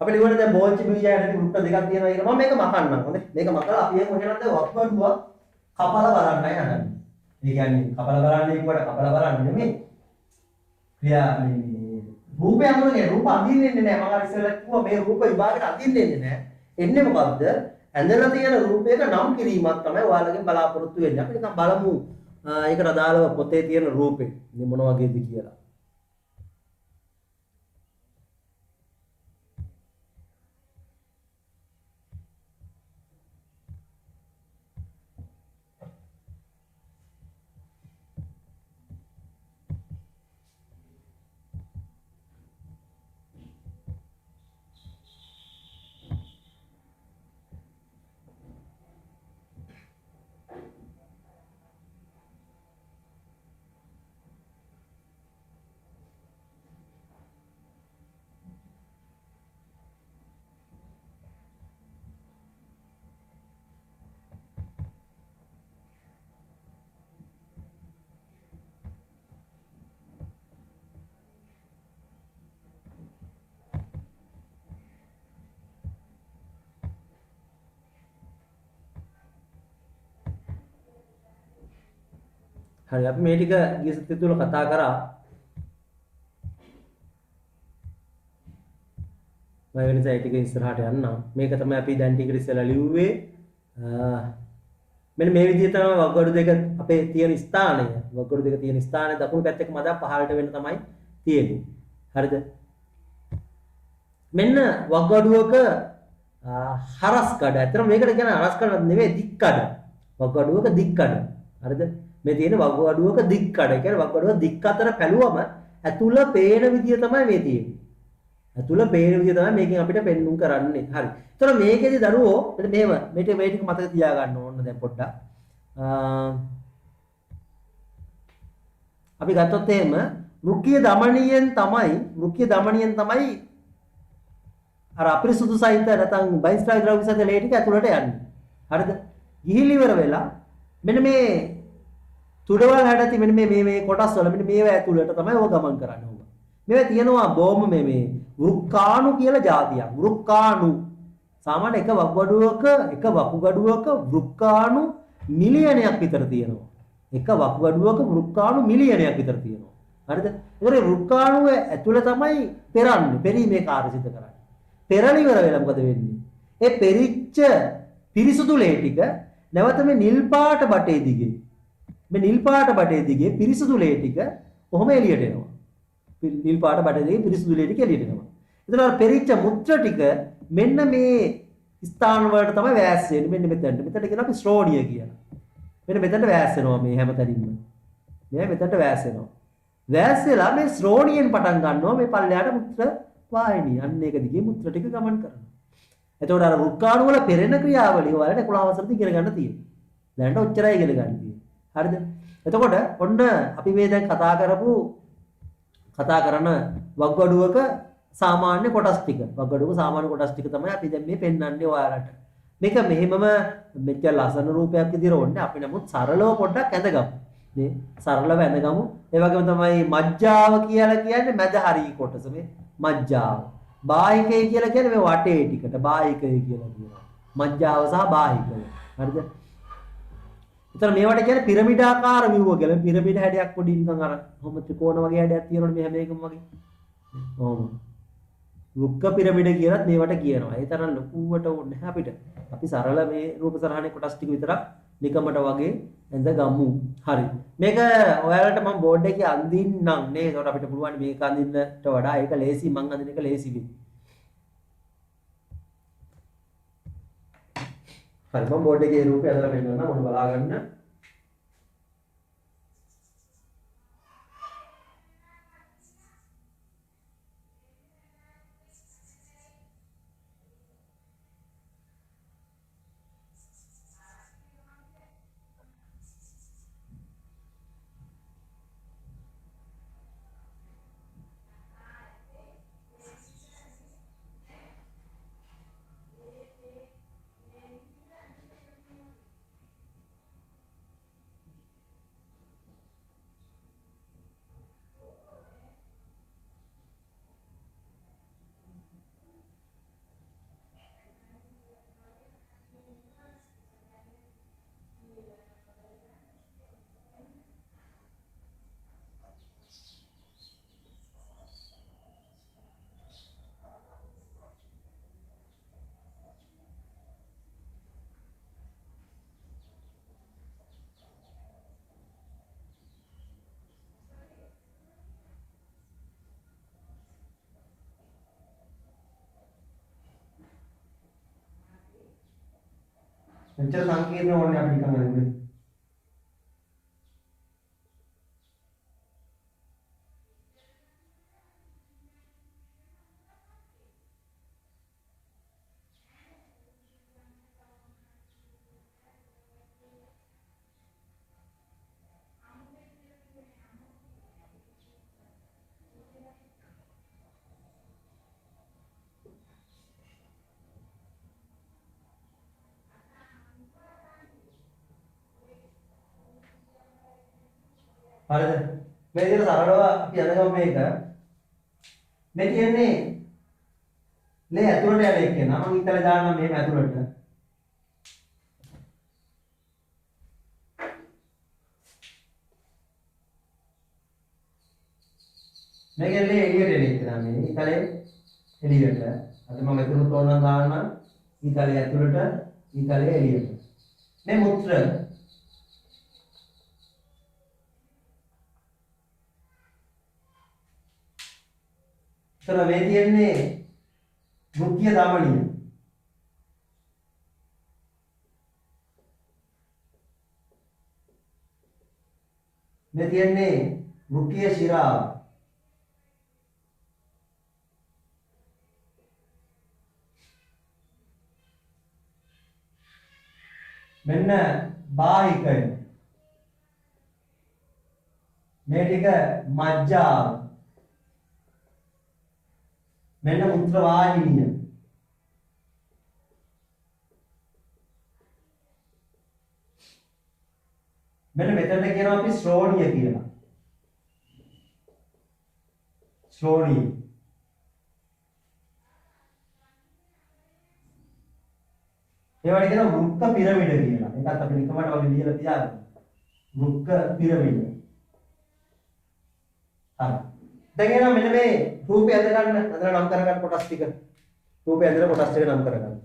අපි ලියුවනේ දැන් බෝංචි බීජ හැඩති වෘත්ත දෙකක් තියෙනවා කියලා. මම මේක මකන්නම්. හොඳේ. මේක මකලා අපි එහෙම මොකද වක්වඩුව කපලා බලන්නයි හදන්නේ. ඒ කියන්නේ කපලා බලන්නේ කිව්වට කපලා බලන්නේ නෙමෙයි. ක්‍රියා මේ රූපය අඳුරන්නේ රූප අඳින්නේ නැහැ. මම අර ඉස්සෙල්ලා කිව්වා මේ රූප විභාගයට අඳින්නේ නැහැ. එන්නේ මොකද්ද? ඇඳලා තියෙන රූපයක නම් කිරීමක් තමයි ඔයාලගෙන් බලාපොරොත්තු වෙන්නේ. අපි නිකන් බලමු ඒකට අදාළව පොතේ තියෙන රූපේ මොන වගේද කියලා. හරි අපි මේ ටික ගිය සතිය තුල කතා කරා. මම වෙනස ඒ ටික ඉස්සරහට යන්නම්. මේක තමයි අපි දැන් ටිකට ඉස්සෙල්ලා ලිව්වේ. මෙන්න මේ විදිහට තමයි වගඩු දෙක අපේ තියෙන ස්ථානය. වගඩු දෙක තියෙන ස්ථානය දකුණු පැත්තේ මදා පහළට වෙන්න තමයි තියෙන්නේ. හරිද? මෙන්න වගඩුවක හරස් කඩ. ඇත්තටම මේකට කියන හරස් කඩ නෙවෙයි දික් කඩ. වගඩුවක දික් කඩ. හරිද? මේ තියෙන වගඩුවක දික් කඩ. ඒ කියන්නේ වගඩුව දික් අතර පැලුවම ඇතුළ පේන විදිය තමයි මේ තියෙන්නේ. ඇතුළ පේන විදිය තමයි මේකෙන් අපිට පෙන්눔 කරන්නේ. හරි. ඒතර මේකෙදි දරුවෝ මෙන්න මේව මේ ටික මතක තියාගන්න ඕන දැන් පොඩ්ඩක්. අපි ගත්තොත් එහෙම රුක්කීය දමනියෙන් තමයි අර අපිරිසුදු සහිත නැත්නම් බයිස්ට්‍රායි ද්‍රව්‍ය සහිත ලේ ටික ඇතුළට යන්නේ. හරිද? ගිහිලි ඉවර වෙලා මෙන්න මේ තුඩවල් හැඩති මෙන්න මේ කොටස් වල මෙන්න මේවා ඇතුළට තමයි ඔය ගමන් කරන්නේ. ඔබ. මේවා තියෙනවා බොහොම මේ වෘක්කාණු කියලා જાතියක්. වෘක්කාණු සාමාන්‍ය එක වකුගඩුවක වෘක්කාණු මිලියනයක් විතර තියෙනවා. එක වකුගඩුවක වෘක්කාණු මිලියනයක් විතර තියෙනවා. හරිද? ඒතර වෘක්කාණුව ඇතුළේ තමයි පෙරන්නේ. පෙරීමේ කාර්ය සිදු කරන්නේ. පෙරලි ඉවර වෙලා මොකද වෙන්නේ? ඒ පෙරිච්ච පිරිසුදු ලේ ටික නැවත මේ නිල් පාට බටේ දිගේ පිරිසුදු ලේ ටික කොහොම එළියට එනවා. නිල් පාට බටේ දිගේ පිරිසුදු ලේ ටික එළියට එනවා. එතන අර පෙරිච්ච මුත්‍ර ටික මෙන්න මේ ස්ථාන වලට තමයි වෑස් වෙන්නේ. මෙන්න මෙතනට. මෙතනට කියන අපි ශ්‍රෝණිය කියලා. මෙන්න මෙතනට වෑස් වෙනවා මේ හැමතැනින්ම. මේ මෙතනට වෑස් වෙනවා. වෑස් වෙලා මේ ශ්‍රෝණියෙන් පටන් ගන්නවා මේ පල්ලයට මුත්‍ර වාහිනිය. අන්න ඒක දිගේ මුත්‍ර ටික ගමන් කරනවා. එතකොට අර වෘක්කාණු වල පෙරෙන ක්‍රියාවලිය වලට 11 වසරදී ඉගෙන ගන්න තියෙනවා. දැනට ඔච්චරයි ඉගෙන ගන්න තියෙන්නේ. හරිද? එතකොට ඔන්න අපි මේ දැන් කතා කරන වග්ගඩුවක සාමාන්‍ය කොටස් ටික. වග්ගඩුවක සාමාන්‍ය කොටස් ටික තමයි අපි දැන් මේ පෙන්වන්නේ ඔයාලට. මේක මෙහෙමම මෙච්චර ලස්සන රූපයක් විදිහට ඕනේ. අපි නමුත් සරලව පොඩ්ඩක් ඇඳගමු. මේ සරලව ඇඳගමු. ඒ වගේම තමයි මජ්ජාව කියලා කියන්නේ මැද හරිය කොටස මේ මජ්ජාව. බාහිකය කියලා කියන්නේ මේ වටේ ටිකට බාහිකය කියලා කියනවා. මජ්ජාව සහ බාහිකය. හරිද? එතන මේවට කියන්නේ පිරමීඩාකාර ව්‍යුව කියලා. පිරමීඩ හැඩයක් පොඩි නිකන් අර කොහොම ත්‍රිකෝණ වගේ හැඩයක් තියෙනවනේ මේ හැම එකම වගේ. ඔව්. වෘක්ක පිරමීඩ කියලාත් මේවට කියනවා. ඒ තරම් ලොකුවට ඕනේ නැහැ අපිට. අපි සරල මේ රූප සරහනේ කොටස් ටික විතරක් නිකමට වගේ ඇඳ ගමු. හරි. මේක ඔයාලට මම බෝඩ් එකේ අඳින්නම් නේ. ඒකට අපිට පුළුවන් මේක අඳින්නට වඩා ඒක ලේසි. මං අඳින එක ලේසි වෙයි. හරි මම බෝඩ් එකේ රූපය ඇදලා පෙන්නන්න මොන බලාගන්න. මෙච්චර සංකීර්ණ ඕනේ අපි නිකන් අරගෙන. හරිද? මේ විදිහට සරලව අපි අඳගමු මේක. මේ කියන්නේ ලේ ඇතුළට යන එක නා මම ඉතල දාන්නම් මෙහෙම ඇතුළට. මේක එන්නේ එළියට එන එක තමයි. ඊතලේ එළියට. අද මම මෙතන තෝරන දාන්න ඊතලේ ඇතුළට ඊතලේ එළියට. මේ මුත්‍ර තර මේ තියෙන්නේ මුඛ්‍ය ධමනිය. මේ තියෙන්නේ මුඛ්‍ය ශිරාව. මෙන්න බාහිකය. මේ ටික මජ්ජාව. මෙන්න මුත්‍ර වාහිනිය. මෙන්න මෙතනට කියනවා අපි ශ්‍රෝණිය කියලා. ශ්‍රෝණිය. ඒවට කියනවා වෘක්ක පිරමිඩ කියලා. ඒකත් අපි නිකමට වගේ ලියලා තියාගන්න. වෘක්ක පිරමිඩ. හරි. දැන් එනවා මෙන්න මේ රූපය අඳ ගන්න. අඳලා නම් කරගන්න කොටස් ටික. රූපය අඳලා කොටස් ටික නම් කරගන්න.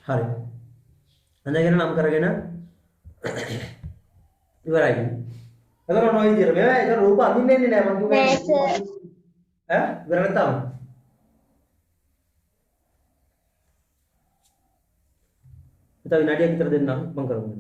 හරි. අඳගෙන නම් කරගෙන ඉවරයි. එතකොට ඔන්න ඔය විදිහට මේවා ඒක රූප අඳින්නේ නැහැ මම කිව්වේ. නෑ සර්. ඈ ඉවර නැත්තම්. තව විනාඩියක් විතර දෙන්නම් මම කරමු.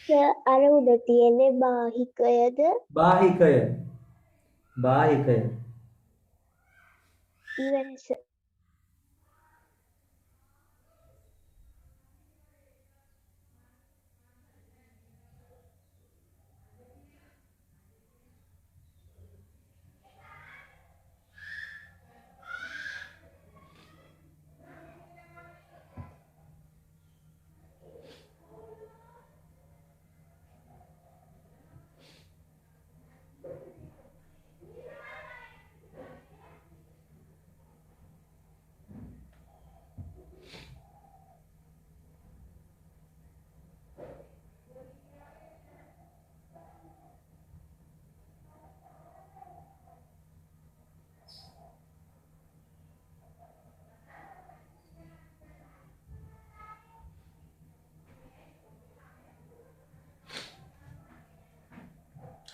සර් අර උඩ තියෙන්නේ බාහිකයද? බාහිකය. බාහිකය. ඉවරයි සර්.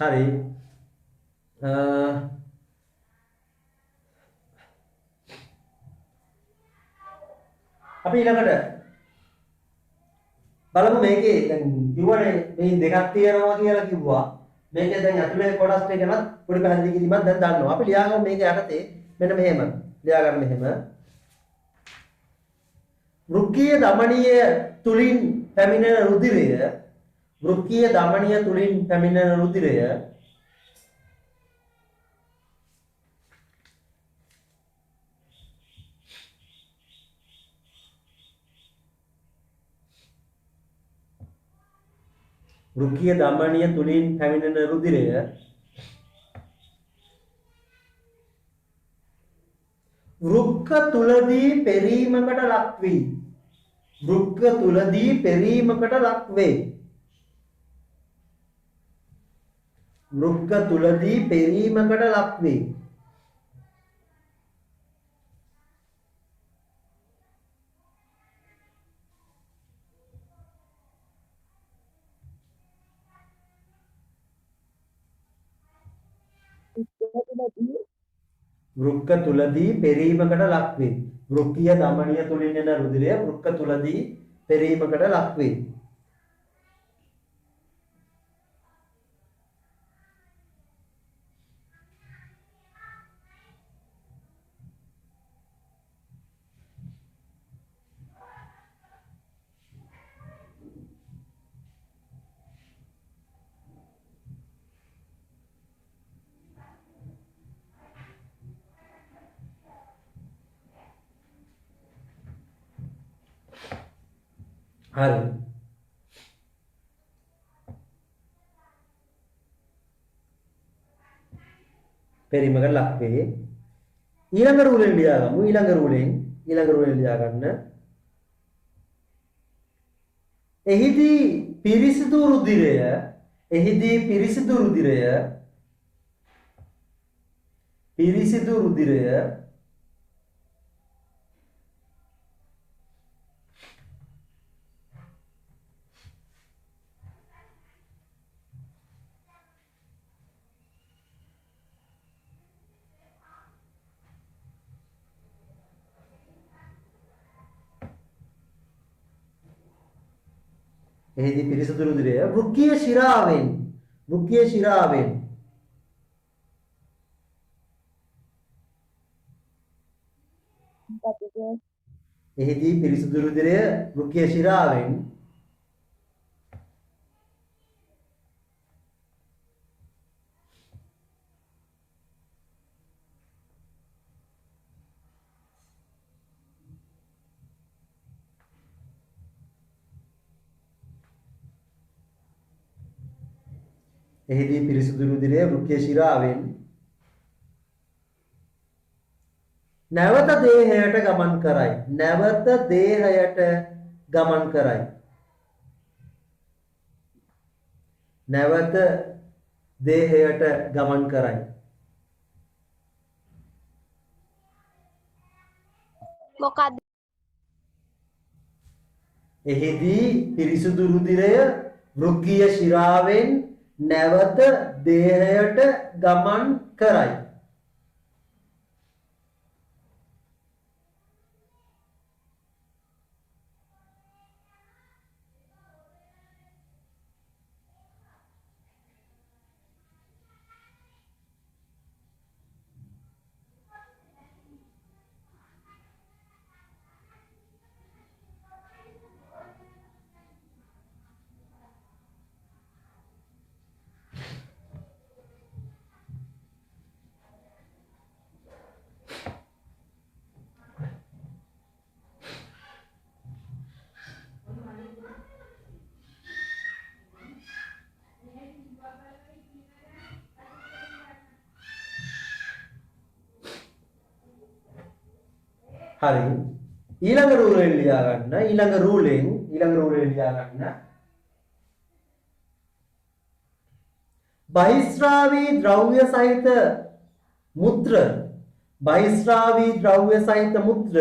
හරි. අපි ඊළඟට බලමු මේකේ දැන් කිව්වනේ මේ දෙකක් තියෙනවා කියලා කිව්වා. මේකේ දැන් ඇතුලේ කොටස් ටික ගැනත් පොඩි පැහැදිලි කිරීමක් දැන් දන්නවා. අපි ලියාගමු මේක යටතේ මෙන්න මෙහෙම. ලියාගන්න මෙහෙම. වෘක්කීය දමනීය තුලින් පැමිණෙන රුධිරය වෘක්කීය දමනීය තුලින් පැමිණෙන රුධිරය වෘක්කීය දමනීය තුලින් පැමිණෙන රුධිරය වෘක්ක තුලදී පෙරීමකට ලක් වී වෘක්ක තුලදී පෙරීමකට ලක් වේ. වෘක්ක තුලදී පෙරීමකට ලක් වේ. වෘක්ක තුලදී පෙරීමකට ලක් වේ. වෘක්කීය දමනීය තුලින් එන රුධිරය වෘක්ක තුලදී පෙරීමකට ලක් වේ. හරි. පෙරීමකට ලක් වේ. ඊළඟ රූලෙන් ලියාගමු. ඊළඟ රූලෙන් ලියා ගන්න. එහිදී පිරිසිදු රුධිරය වෘක්කීය ශිරාවෙන් එහිදී පිරිසිදු රුධිරය වෘක්කීය ශිරාවෙන් එහිදී පිරිසුදු රුධිරය වෘක්කීය ශිරාවෙන් නැවත දේහයට ගමන් කරයි. නැවත දේහයට ගමන් කරයි. නැවත දේහයට ගමන් කරයි. මොකක්ද? එහිදී පිරිසුදු රුධිරය වෘක්කීය ශිරාවෙන් නැවත දේහයට ගමන් කරයි. හරි. ඊළඟ රූලෙන් ලියා ගන්න. ඊළඟ රූලෙන් ලියා ගන්න. බහිස්රාවී ද්‍රව්‍ය සහිත මුත්‍ර බහිස්රාවී ද්‍රව්‍ය සහිත මුත්‍ර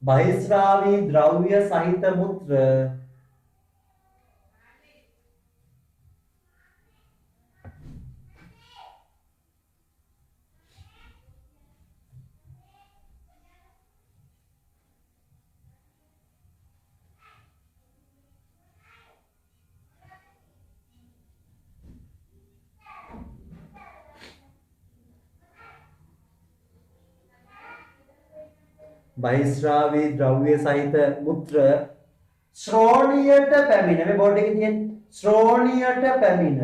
බහිස්රාවී ද්‍රව්‍ය සහිත මුත්‍ර බහිස්රාවී ද්‍රව්‍ය සහිත මුත්‍ර ශ්‍රෝණියට පැමිණ මේ බෝඩ් එකේ තියෙන ශ්‍රෝණියට පැමිණ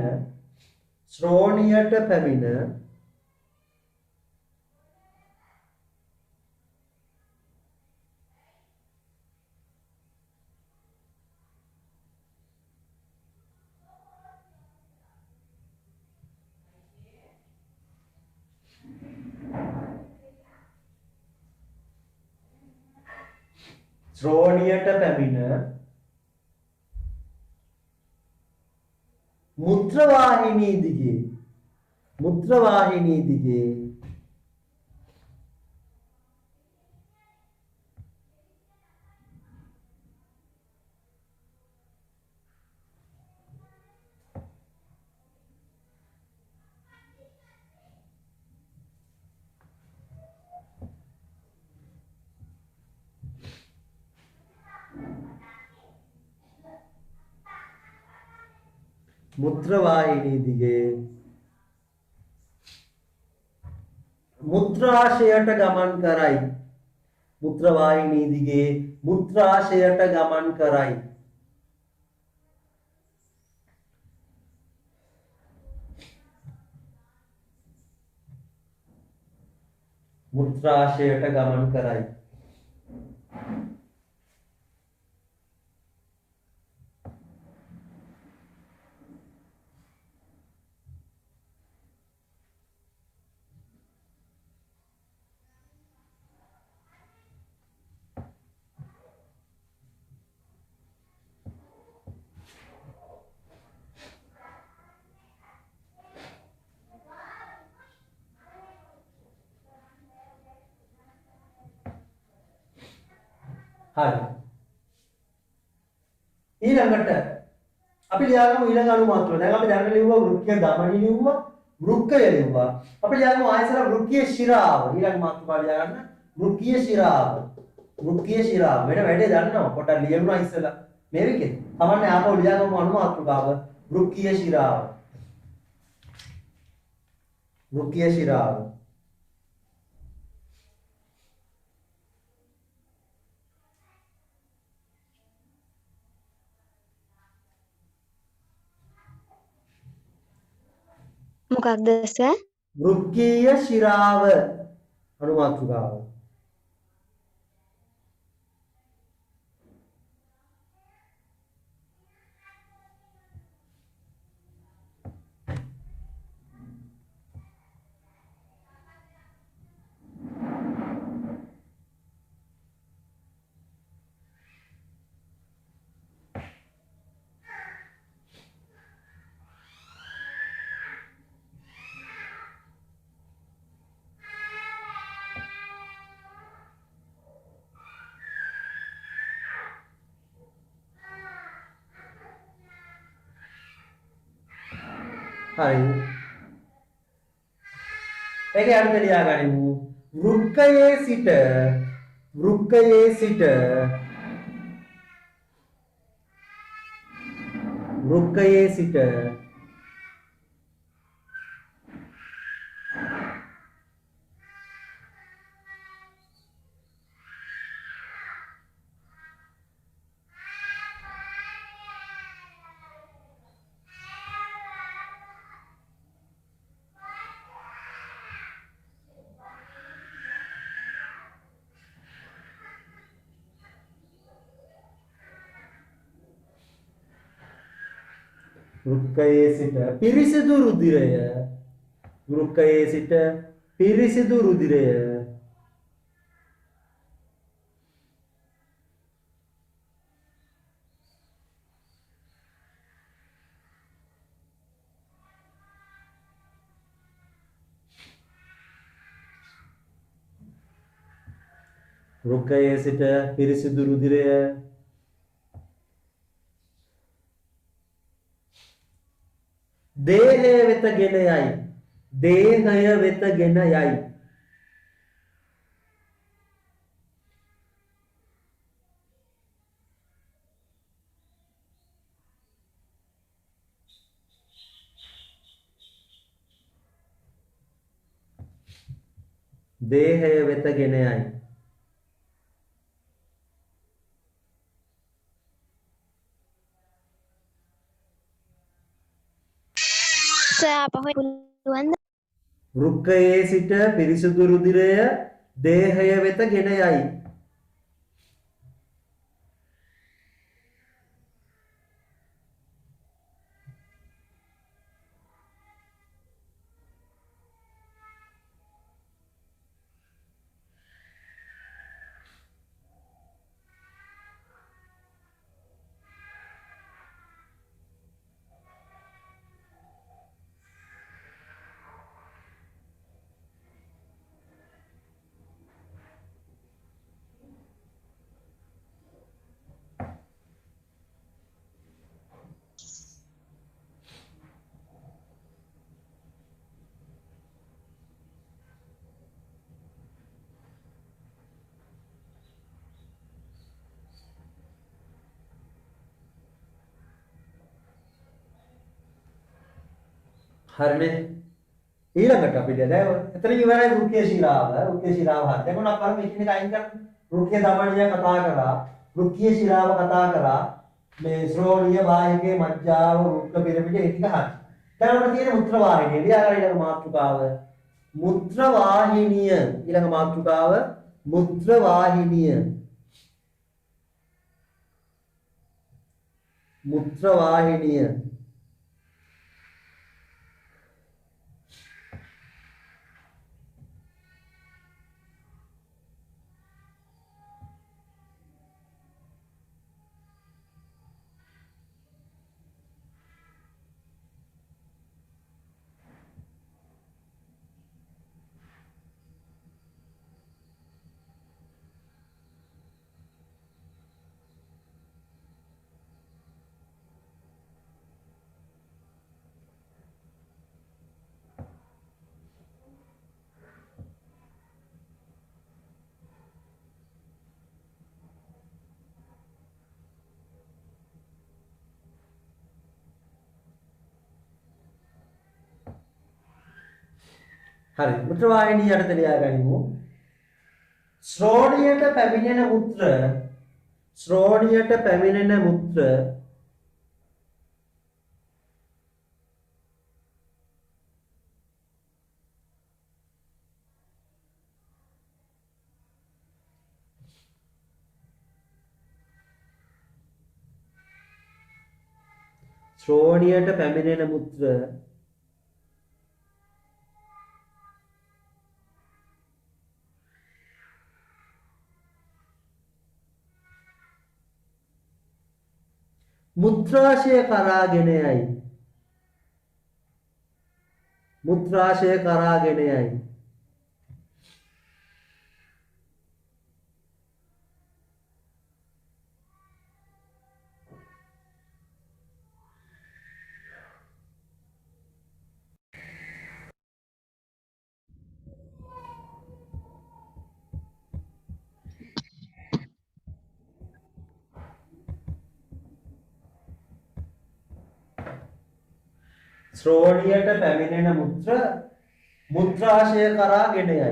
මුත්‍රවාහිනී දිගේ මුත්‍රාශයට ගමන් කරයි. මුත්‍රවාහිනී දිගේ මුත්‍රාශයට ගමන් කරයි. මුත්‍රාශයට ගමන් කරයි. හරි. ඊළඟට අපි ලියාගමු ඊළඟ අණු මාත්‍රා. දැන් අපි දැනට ලිව්වා වෘක්කීය ධමනි ලිව්වා, වෘක්කය ලිව්වා. අපි ලියාගමු ආයතන වෘක්කීය ශිරාව. ඊළඟ මාත්‍රා ලියා ගන්න වෘක්කීය ශිරාව. වෙන වැඩේ දන්නවා. පොඩ්ඩක් ලියමුනා ඉස්සෙල්ලා. මේ විකේ. තමන්නේ ආපහු ලියාගමු අණු මාත්‍රාව වෘක්කීය ශිරාව. මොකක්ද සර්? වෘක්කීය ශිරාව අණු මාත්‍රාව. හරි. ඒකේ අර්ථය ලියාගනිමු. වෘක්කයේ සිට වෘක්කයේ සිට වෘක්කයේ සිට වෘක්කයේ සිට පිරිසිදු රුධිරය වෘක්කයේ සිට පිරිසිදු රුධිරය වෘක්කයේ සිට පිරිසිදු රුධිරය දේහය වෙත ගෙන යයි දේහය වෙත ගෙන යයි දේහය වෙත ගෙන යයි වෘක්කයේ සිට පිරිසිදු රුධිරය දේහය වෙත ගෙන යයි හරිනේ ඊළඟට අපිට දැන් එතන ඉවරයි රුක්‍ය ශිරාව හරි දැන් මොනවා කරමු එකින් එක අයින් කරමු රුක්‍ය දමනිය කතා කරා රුක්‍ය ශිරාව කතා කරා මේ ශ්‍රෝණීය වාහිකේ මජ්ජාව රුක්ක පිරමිඩ ඒ ටික හරි දැන් අපිට තියෙන මුත්‍ර වාහිනිය ලියාගන්න ඊළඟ මාතෘකාව මුත්‍ර වාහිනිය ඊළඟ මාතෘකාව මුත්‍ර වාහිනිය මුත්‍ර වාහිනිය හරි මුත්‍ර වාහිනිය යටතේ ලියාගනිමු ශ්‍රෝණියට පැමිණෙන මුත්‍ර ශ්‍රෝණියට පැමිණෙන මුත්‍ර මුත්‍රාශය කරාගෙන යයි මුත්‍රාශය කරාගෙන යයි ශ්‍රෝණියට පැමිණෙන මුත්‍රාශය කරා ගෙන යයි.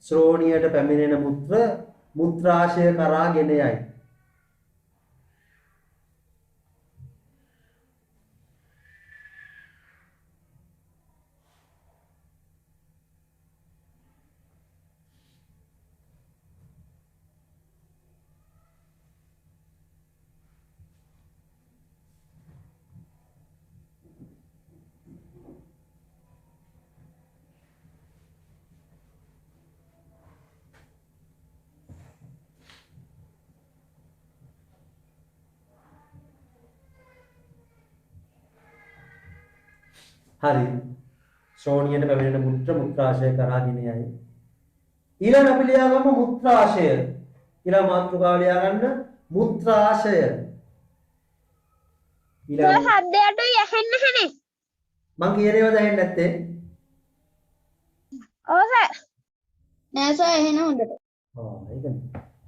ශ්‍රෝණියට පැමිණෙන මුත්‍රාශය කරා ගෙන යයි. හරි. ශ්‍රෝණියට පැමිණෙන මුත්‍රාශය කරා ගෙන යයි. ඊළඟ අපි ලියාගමු මුත්‍රාශය. ඊළඟ මාතෘකාව ලියාගන්න මුත්‍රාශය. සර් හද්දයට යහෙන්න නැහනේ. මං කියන ඒවා දැනෙන්නේ නැත්තේ? ඔව් සර්. නෑ සර් එහෙන හොඳට. ඒකනේ.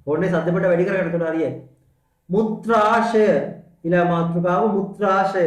ඕනේ සද්දෙපට වැඩි කරගන්න උඩ හරියයි. මුත්‍රාශය. ඊළඟ මාතෘකාව මුත්‍රාශය.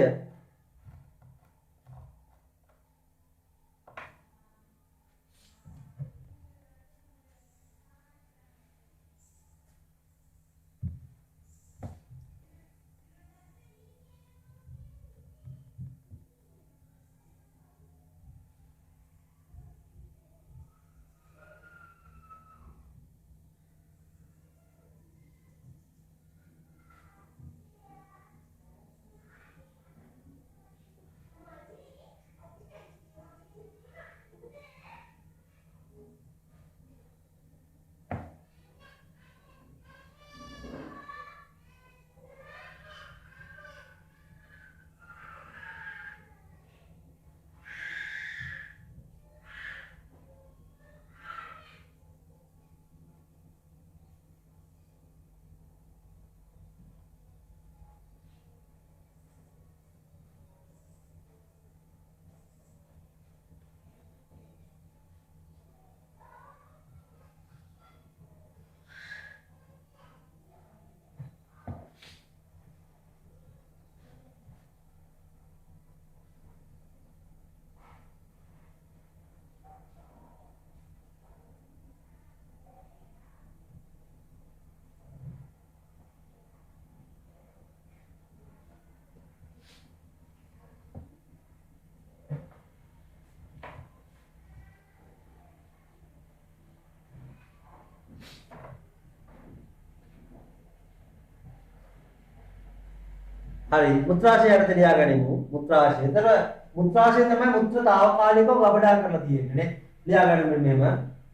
හරි මුත්‍රාශය අර්ථය ලියාගනිමු. මුත්‍රාශය. එතන මුත්‍රාශය තමයි මුත්‍ර తాවකාලිකව ගබඩා කරලා තියෙන්නේ නේ. ලියාගන්න මෙහෙම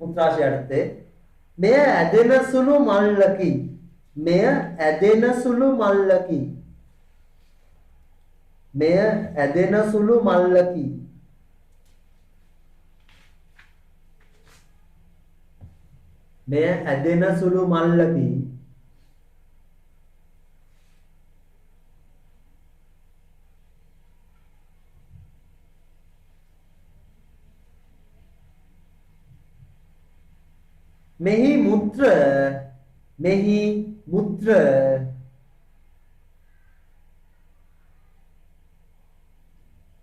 මුත්‍රාශය අර්ථය. මෙය ඇදෙන සුළු මල්ලකි. මෙය ඇදෙන සුළු මල්ලකි. මෙය ඇදෙන සුළු මල්ලකි. මෙය ඇදෙන සුළු මල්ලකි.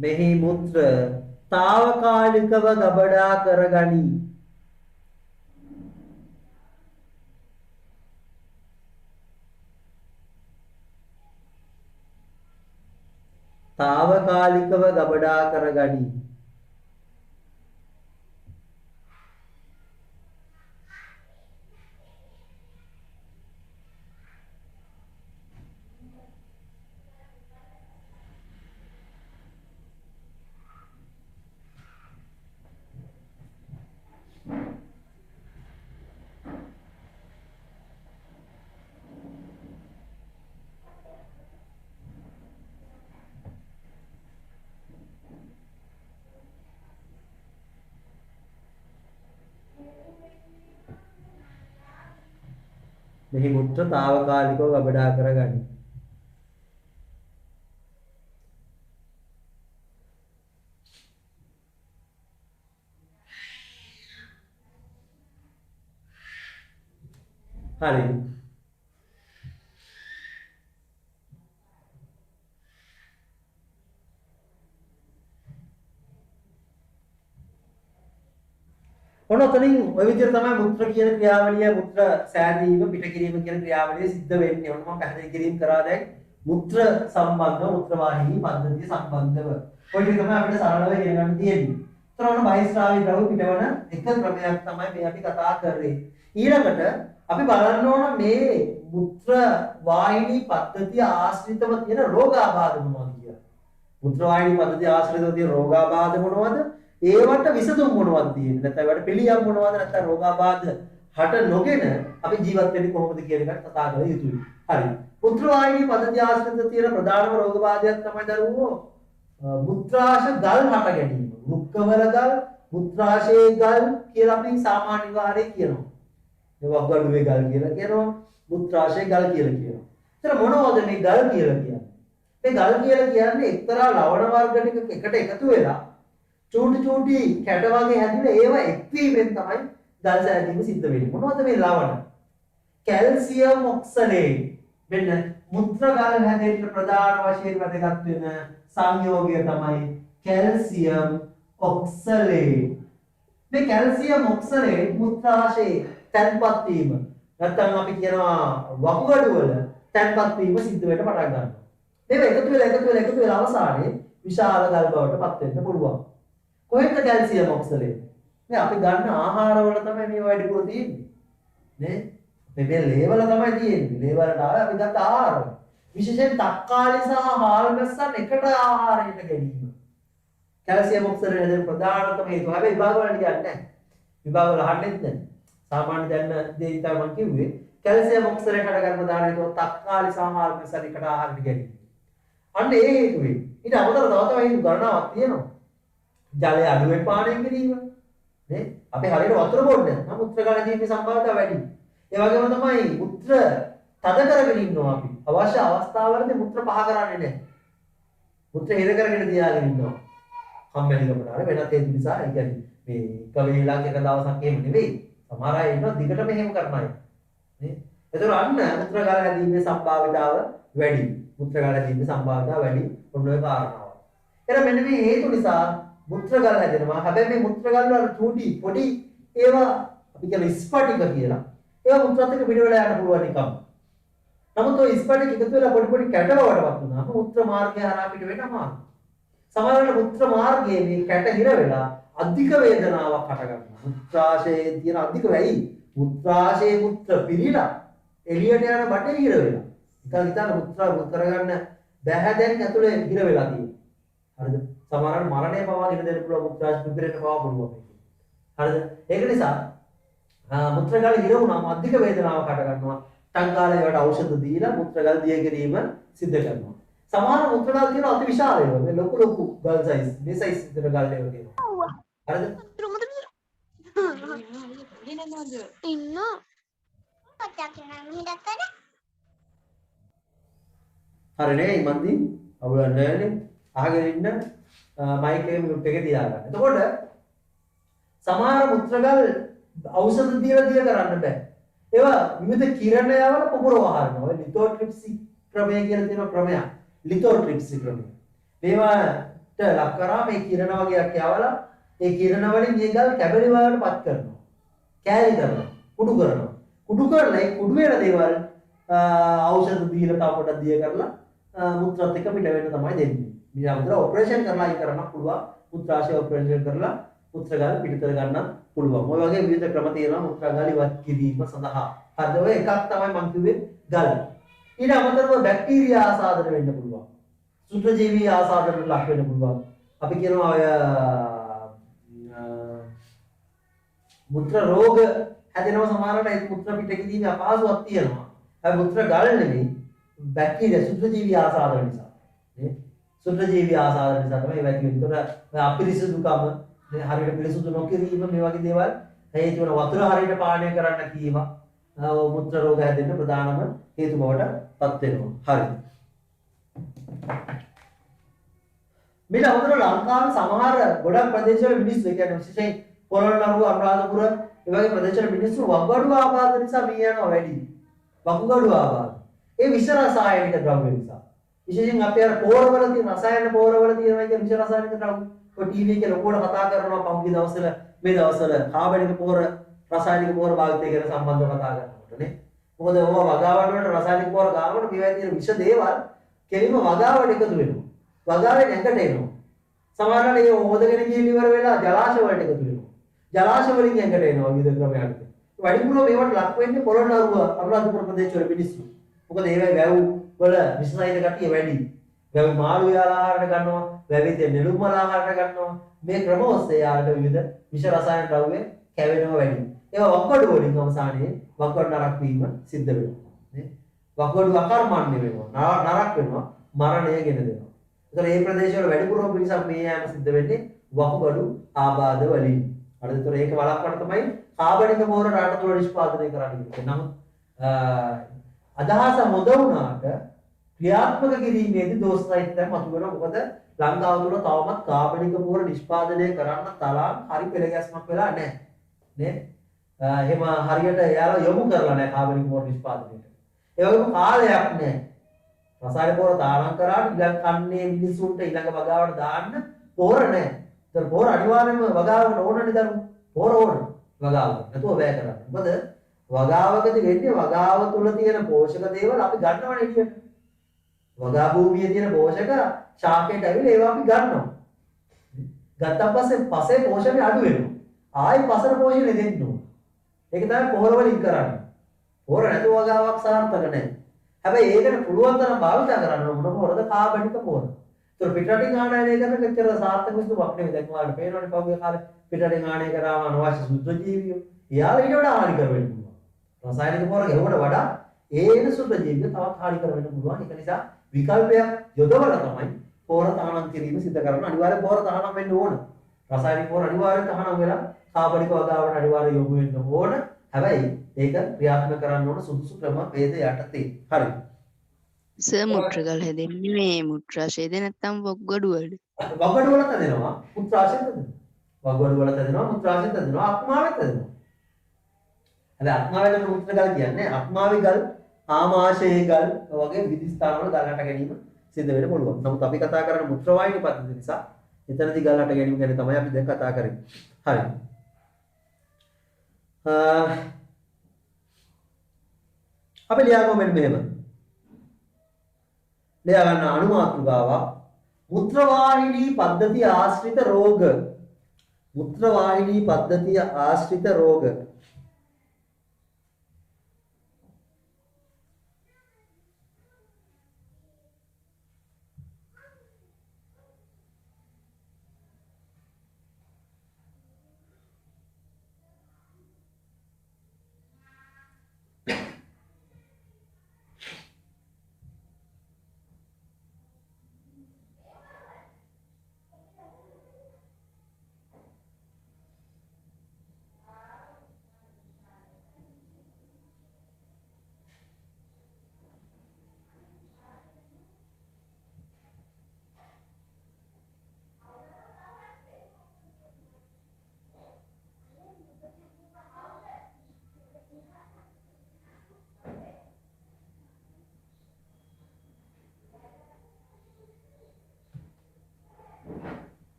මෙහි මුත්‍ර తాවකාලිකව ගබඩා කරගනී. తాවකාලිකව ගබඩා කරගනී. මෙහි මුත්‍ර తాවකාලිකව ගබඩා කරගනී. හරි. ඔන්න ඔතනින් ওই විදිහට තමයි මුත්‍ර කියන ක්‍රියාවලිය මුත්‍ර සෑදීම පිට කිරීම කියන ක්‍රියාවලිය සිද්ධ වෙන්නේ. ඔන්න මම පැහැදිලි කිරීම කරා දැන් මුත්‍ර සම්බන්ධව මුත්‍ර වාහිනී පද්ධතිය සම්බන්ධව. ඔය ටික තමයි අපිට සරලව ඉගෙන ගන්න තියෙන්නේ. ඒතර ඔන්න බහිස්රාවී ද්‍රව පිටවන එක ක්‍රමයක් තමයි මේ අපි කතා කරන්නේ. ඊළඟට අපි බලන්න ඕන මේ මුත්‍ර වාහිනී පද්ධතිය ආශ්‍රිතව තියෙන රෝගාබාධ මොනවද කියලා. මුත්‍ර වාහිනී පද්ධතිය ආශ්‍රිතව තියෙන රෝගාබාධ මොනවද? ඒවට විසඳුම් මොනවද තියෙන්නේ? නැත්නම් ඒවට පිළියම් මොනවද? නැත්නම් රෝගාබාධ හට නොගෙන අපි ජීවත් වෙන්නේ කොහොමද කියන එක කතා කර යුතුයි. හරි. මුත්‍ර වාහිනී පද්ධතිය ආශ්‍රිතව තියෙන ප්‍රධානම රෝගබාධයක් තමයි දරුවෝ මුත්‍රාශ ගල් හට ගැනීම. වෘක්කවල ගල්, මුත්‍රාශයේ ගල් කියලා අපි සාමාන්‍ය විවහාරයේ කියනවා. ඒ වග්ගඩුවේ ගල් කියලා කියනවා, මුත්‍රාශයේ ගල් කියලා කියනවා. ඒතර මොනවද මේ ගල් කියලා කියන්නේ? මේ ගල් කියලා කියන්නේ එක්තරා ලවණ වර්ග ටිකක් එකට එකතු වෙලා චූටි චූටි කැට වගේ හැදිලා ඒව එක්වීමෙන් තමයි ගල් සෑදීම සිද්ධ වෙන්නේ. මොනවද මේ ලවණ? Calcium oxalate. මෙන්න මුත්‍ර ගල් හැදෙන්න ප්‍රධාන වශයෙන් වැදගත් වෙන සංයෝගය තමයි කැල්සියම් ඔක්සලේට්. මේ කැල්සියම් ඔක්සලේට් මුත්‍රාශයේ තැන්පත් වීම නැත්නම් අපි කියනවා වකුගඩු වල තැන්පත් වීම සිද්ධ වෙන්න පටන් ගන්නවා. මේක එකතු වෙලා අවසානයේ විශාල ගල් බවට පත් වෙන්න පුළුවන්. කොහෙන්ද කැල්සියම් ඔක්සලේට්? මේ අපි ගන්න ආහාරවල තමයි මේ වැඩිපුර තියෙන්නේ. නේ? මේ ලේවල තමයි තියෙන්නේ. ලේවලට ආව අපි ගත්ත ආහාර. විශේෂයෙන් තක්කාලි සහ හාල් මැස්සන් එකට ආහාරයට ගැනීම. කැල්සියම් ඔක්සලේට් හදන ප්‍රධානතම හේතුව. හැබැයි විභාග වල කියන්නේ නැහැ. විභාග වල අහන්නේ නැහැ. සාමාන්‍ය දැන් දේ තමයි මම කිව්වේ. කැල්සියම් ඔක්සලේට් හද ගන්න ප්‍රධාන හේතුව තක්කාලි සහ හාල් මැස්සන් එකට ආහාරයට ගැනීම. අන්න ඒ හේතුවෙන්. ඊට අමතරව තව හේතු ගණනාවක් තියෙනවා. ජලය අඩුවෙන් පානය කිරීම. නේ? අපි හරියට වතුර බොන්නේ නැත්නම් මුත්‍ර ගලදීමේ සම්භාව්‍යතාව වැඩි. ඒ වගේම තමයි මුත්‍ර තද කරගෙන ඉන්නවා අපි. අවශ්‍ය අවස්ථාවලදී මුත්‍ර පහ කරන්නේ නැහැ. මුත්‍ර හිර කරගෙන තියාගෙන ඉන්නවා. කම්මැලිකමට අර වෙනත් හේතු නිසා ඒ කියන්නේ මේ කවේලක් එක දවසක් එහෙම නෙවෙයි. සමහර අය ඉන්නවා දිගටම එහෙම කරන අය. නේ? ඒතර අන්න මුත්‍ර ගල හැදීමේ සම්භාව්‍යතාව වැඩි. මුත්‍ර ගල හැදීමේ සම්භාව්‍යතාව වැඩි. ඔන්න ඔය කාරණාව. එහෙනම් මෙන්න මේ හේතු නිසා මුත්‍ර ගල් හැදෙනවා. හැබැයි මේ මුත්‍ර ගල් වල චූටි පොඩි ඒවා අපි කියන ස්පටික කියලා. ඒවා මුත්‍රාත් එක්ක පිට වෙලා යන්න පුළුවන් නිකම්. නමුත් ඔය ස්පටික එකතු වෙලා පොඩි පොඩි කැට බවටපත් වුණාම මුත්‍ර මාර්ගය හරහා පිට වෙන්න අමාරුයි. සමහරවිට මුත්‍ර මාර්ගයේ මේ කැට හිර වෙලා අධික වේදනාවක් හට ගන්නවා. මුත්‍රාශයේ තියෙන අධික වැයි මුත්‍රාශයේ මුත්‍ර පිරීලා එළියට යන බටේ හිර වෙලා. නිකන් හිතන්න මුත්‍ර ගන්න බැහැ දැන් ඇතුලේ හිර වෙලා තියෙනවා. හරිද? සමහරවිට මරණය පවා ගෙන දෙන්න පුළුවන් මුත්‍රාශ පිපිරෙන්න පවා පුළුවන් මේක. හරිද? ඒක නිසා මුත්‍ර ගල හිර වුණාම අධික වේදනාවක් හට ගන්නවා. ටංකාලේ වලට ఔෂධ දීලා මුත්‍ර ගල් දිය කිරීම සිද්ධ කරනවා. සමහර මුත්‍ර ගල් තියෙන අති විශාල ඒවා. මේ ලොකු ගල් සයිස්. මේ සයිස් විතර ගල් ඒවා තියෙනවා. හරිද? ඉන්න හරිනේ මන්දි අවුලක් නැහැනේ. අහගෙන ඉන්න මයික් එකේ මියුට් එකේ තියාගන්න. එතකොට සමහර මුත්‍රාගල් ඖෂධ දීලා කරන්න බෑ. ඒවා විවිධ කිරණයවල පොපුරව හරිනවා. ඔය ලිතෝට්‍රිප්සි ක්‍රමය කියලා තියෙන ක්‍රමයක්. ලිතෝට්‍රිප්සි ක්‍රමය. මේවට ලක් කරා මේ කිරණ වගේක් යවලා ඒ කිරණ වලින් මේ ගල් කැබලි වලටපත් කරනවා. කෑලි කරනවා. කුඩු කරනවා. කුඩු කරලා ඒ කුඩු වෙන දේවල් ඖෂධ දීලා තව පොඩක් දිය කරලා මුත්‍රාත් එක්ක පිට වෙන්න තමයි දෙන්නේ. මේ අතර ඔපරේෂන් කරලා අයින් කරන්න පුළුවන්. මුත්‍රාශය ඔපරේෂන් කරලා මුත්‍රාගල් පිට කර ගන්න පුළුවන්. ඔය වගේ විවිධ ක්‍රම තියෙනවා මුත්‍රාගල් ඉවත් කිරීම සඳහා. හරිද? ඔය එකක් තමයි මම කිව්වේ ගල්. ඊට අමතරව බැක්ටීරියා ආසාදනය වෙන්න පුළුවන්. සුත්‍රජීවී ආසාදනයට ලක් වෙන්න පුළුවන්. අපි කියනවා ඔය මුත්‍ර රෝග හැදෙනවා සමහරවිට ඒ මුත්‍ර පිට කිරීමේ අපහසුතාවක් තියෙනවා. හැබැයි මුත්‍ර ගල් නෙමෙයි බැක්ටීරියා සුත්‍රජීවී ආසාදනය නිසා. නේ? සුත්‍රජීවී ආසාදනය නිසා තමයි ඒක වෙන්නේ. ඒතකොට අපිරිසුදුකම හරියට පිළිසුදු නොකිරීම මේ වගේ දේවල් හේතු වෙන වතුර හරියට පානය කරන්න කීම මුත්‍ර රෝග හැදෙන්න ප්‍රධානම හේතු බවට පත් වෙනවා. හරි. මේ අතර ලංකාවේ සමහර ගොඩක් ප්‍රදේශවල මිනිස්සු ඒ කියන්නේ විශේෂයෙන් පොළොන්නරුව අනුරාධපුර ඒ වගේ ප්‍රදේශවල මිනිස්සු වකුගඩු ආබාධ නිසා මිය යනවා වැඩි. වකුගඩු ආබාධ. ඒ විෂ රසායනික ද්‍රව්‍ය නිසා. විශේෂයෙන් අපේ අර පෝරවල තියෙන රසායන පෝරවල තියෙනවා කියන විෂ රසායනික ද්‍රව්‍ය ඔය ටීවී එකේ ලොකුවට කතා කරනවා පහුගිය දවස්වල මේ දවස්වල කාබනික පොහොර රසායනික පොහොර භාවිතය ගැන සම්බන්ධව කතා කරනකොට නේ. මොකද ඕවා වගාවන් වලට රසායනික පොහොර ගන්නකොට මේවා තියෙන විෂ දේවල් කෙලින්ම වගාවට එකතු වෙනවා. වගාවෙන් ඇඟට එනවා. සමහරවිට ඒ හොදගෙන ගිහින් ඉවර වෙලා ජලාශය වලට එකතු වෙනවා. ජලාශය වලින් ඇඟට එනවා විවිධ ක්‍රමයකට. වැඩිපුර මේවට ලක් වෙන්නේ පොළොන්නරුව අනුරාධපුර ප්‍රදේශවල මිනිස්සු. මොකද ඒවයි වැව් වල විසසයිද කටිය වැඩි. වැව් මාළු යාලා ආහාරයට ගන්නවා, වැවිතේ නෙළුම් මල ආහාරයට ගන්නවා. මේ ක්‍රම ඔස්සේ යාලට විවිධ විෂ රසායන ද්‍රව්‍ය කැවෙනවා වැඩි. ඒවා වක්කඩු වලින් අවසානයේ වක්කඩු නරක් වීම සිද්ධ වෙනවා. නේ? වක්කඩු අකර්මණ්‍ය වෙනවා. නරක් වෙනවා. මරණය ගෙන දෙනවා. ඒතර මේ ප්‍රදේශවල වැඩිපුරම පිරිසක් මේ යෑම සිද්ධ වෙන්නේ වකුගඩු ආබාධ වලින්. හරිද? ඒතර ඒක වළක්වන්න තමයි කාබනික පොහොර රට තුළ නිෂ්පාදනය කරන්න කියන්නේ. නමුත් අදහස හොඳ වුණාට ක්‍රියාත්මක කිරීමේදී දෝෂ සහිතව මතුවෙනවා. මොකද ලංකාව තුළ තවමත් කාබනික පොහොර නිෂ්පාදනය කරන්න තරම් හරි පෙළගැස්මක් වෙලා නැහැ. නේ? එහෙම හරියට එයාලා යොමු කරලා නැහැ කාබනික පොහොර නිෂ්පාදනයට. ඒ වගේම කාලයක් නැහැ. රසායනික පොහොර දානම් කරාට ඊළඟ කන්නේ මිනිසුන්ට ඊළඟ වගාවට දාන්න පොහොර නැහැ. ඒතර පොහොර අනිවාර්යයෙන්ම වගාවකට ඕනනේ දරුවෝ. පොහොර ඕන. වගාව. නැතුව වැය කරන්න. මොකද වගාවකදී වෙන්නේ වගාව තුල තියෙන පෝෂක දේවල් අපි ගන්නවනේ එළියට. වගා භූමියේ තියෙන පෝෂක ශාකයට ඇවිල්ලා ඒවා අපි ගන්නවා. ගත්තා පස්සේ පෝෂණය අඩු වෙනවා. ආයි පසර පෝෂණය දෙන්න ඕන. ඒක තමයි පොහොර වලින් කරන්නේ. පොහොර නැතුව වගාවක් සාර්ථක නැහැ. හැබැයි ඒකට පුළුවන් තරම් භාවිත කරන්න ඕන පොහොරද කාබනික පොහොර. ඒතර පිටරටින් ආනයනය කරන කෙච්චර සාර්ථක වස්තුවක් නෙවෙයි. දැන් ඔයාලට පේනවනේ පහුගිය කාලේ පිටරටින් ආනයනය කරාම අනවශ්‍ය සුද්ධජීවියෝ. එයාලා ඊට වඩා හානි කර වෙන්න පුළුවන්. රසායනික පොහොර ගෙවුවට වඩා ඒන සුද්ධජීවියෝ තවත් හානි කර වෙන්න පුළුවන්. ඒක නිසා විකල්පයක් යොදවලා තමයි පොහොර තහනම් කිරීම සිදු කරන්න. අනිවාර්යයෙන් පොහොර තහනම් වෙන්න ඕන. රසායනික පොහොර අනිවාර්යයෙන් තහනම් වෙලා කාබනික වගාවට අනිවාර්යයෙන් යොමු වෙන්න ඕන. හැබැයි ඒක ක්‍රියාත්මක කරන්න ඕන සුදුසු ක්‍රම වේද යටතේ. හරි. සර් මුත්‍රාගල් හැදෙන්නේ මේ මුත්‍රාශයද නැත්නම් වකුගඩු වලද? වකුගඩු වලත් හැදෙනවා, මුත්‍රාශයෙත් හැදෙනවා. වකුගඩු වලත් හැදෙනවා, මුත්‍රාශයෙත් හැදෙනවා, අක්මාවෙත් හැදෙනවා. හැබැයි අක්මාවෙන් මුත්‍රාගල් කියන්නේ අක්මාවේ ගල්, ආමාශයේ ගල් වගේ විවිධ ස්ථානවල ගල් හට ගැනීම සිද්ධ වෙන්න පුළුවන්. නමුත් අපි කතා කරන්නේ මුත්‍රාවාහිනී පද්ධතිය නිසා එතනදී ගල් හට ගැනීම ගැන තමයි අපි දැන් කතා කරන්නේ. හරි. අපි ලියාගමු මෙහෙම. ලියා ගන්න අනුමාතෘකාව මුත්‍රාවාහිනී පද්ධතිය ආශ්‍රිත රෝග. මුත්‍රාවාහිනී පද්ධතිය ආශ්‍රිත රෝග.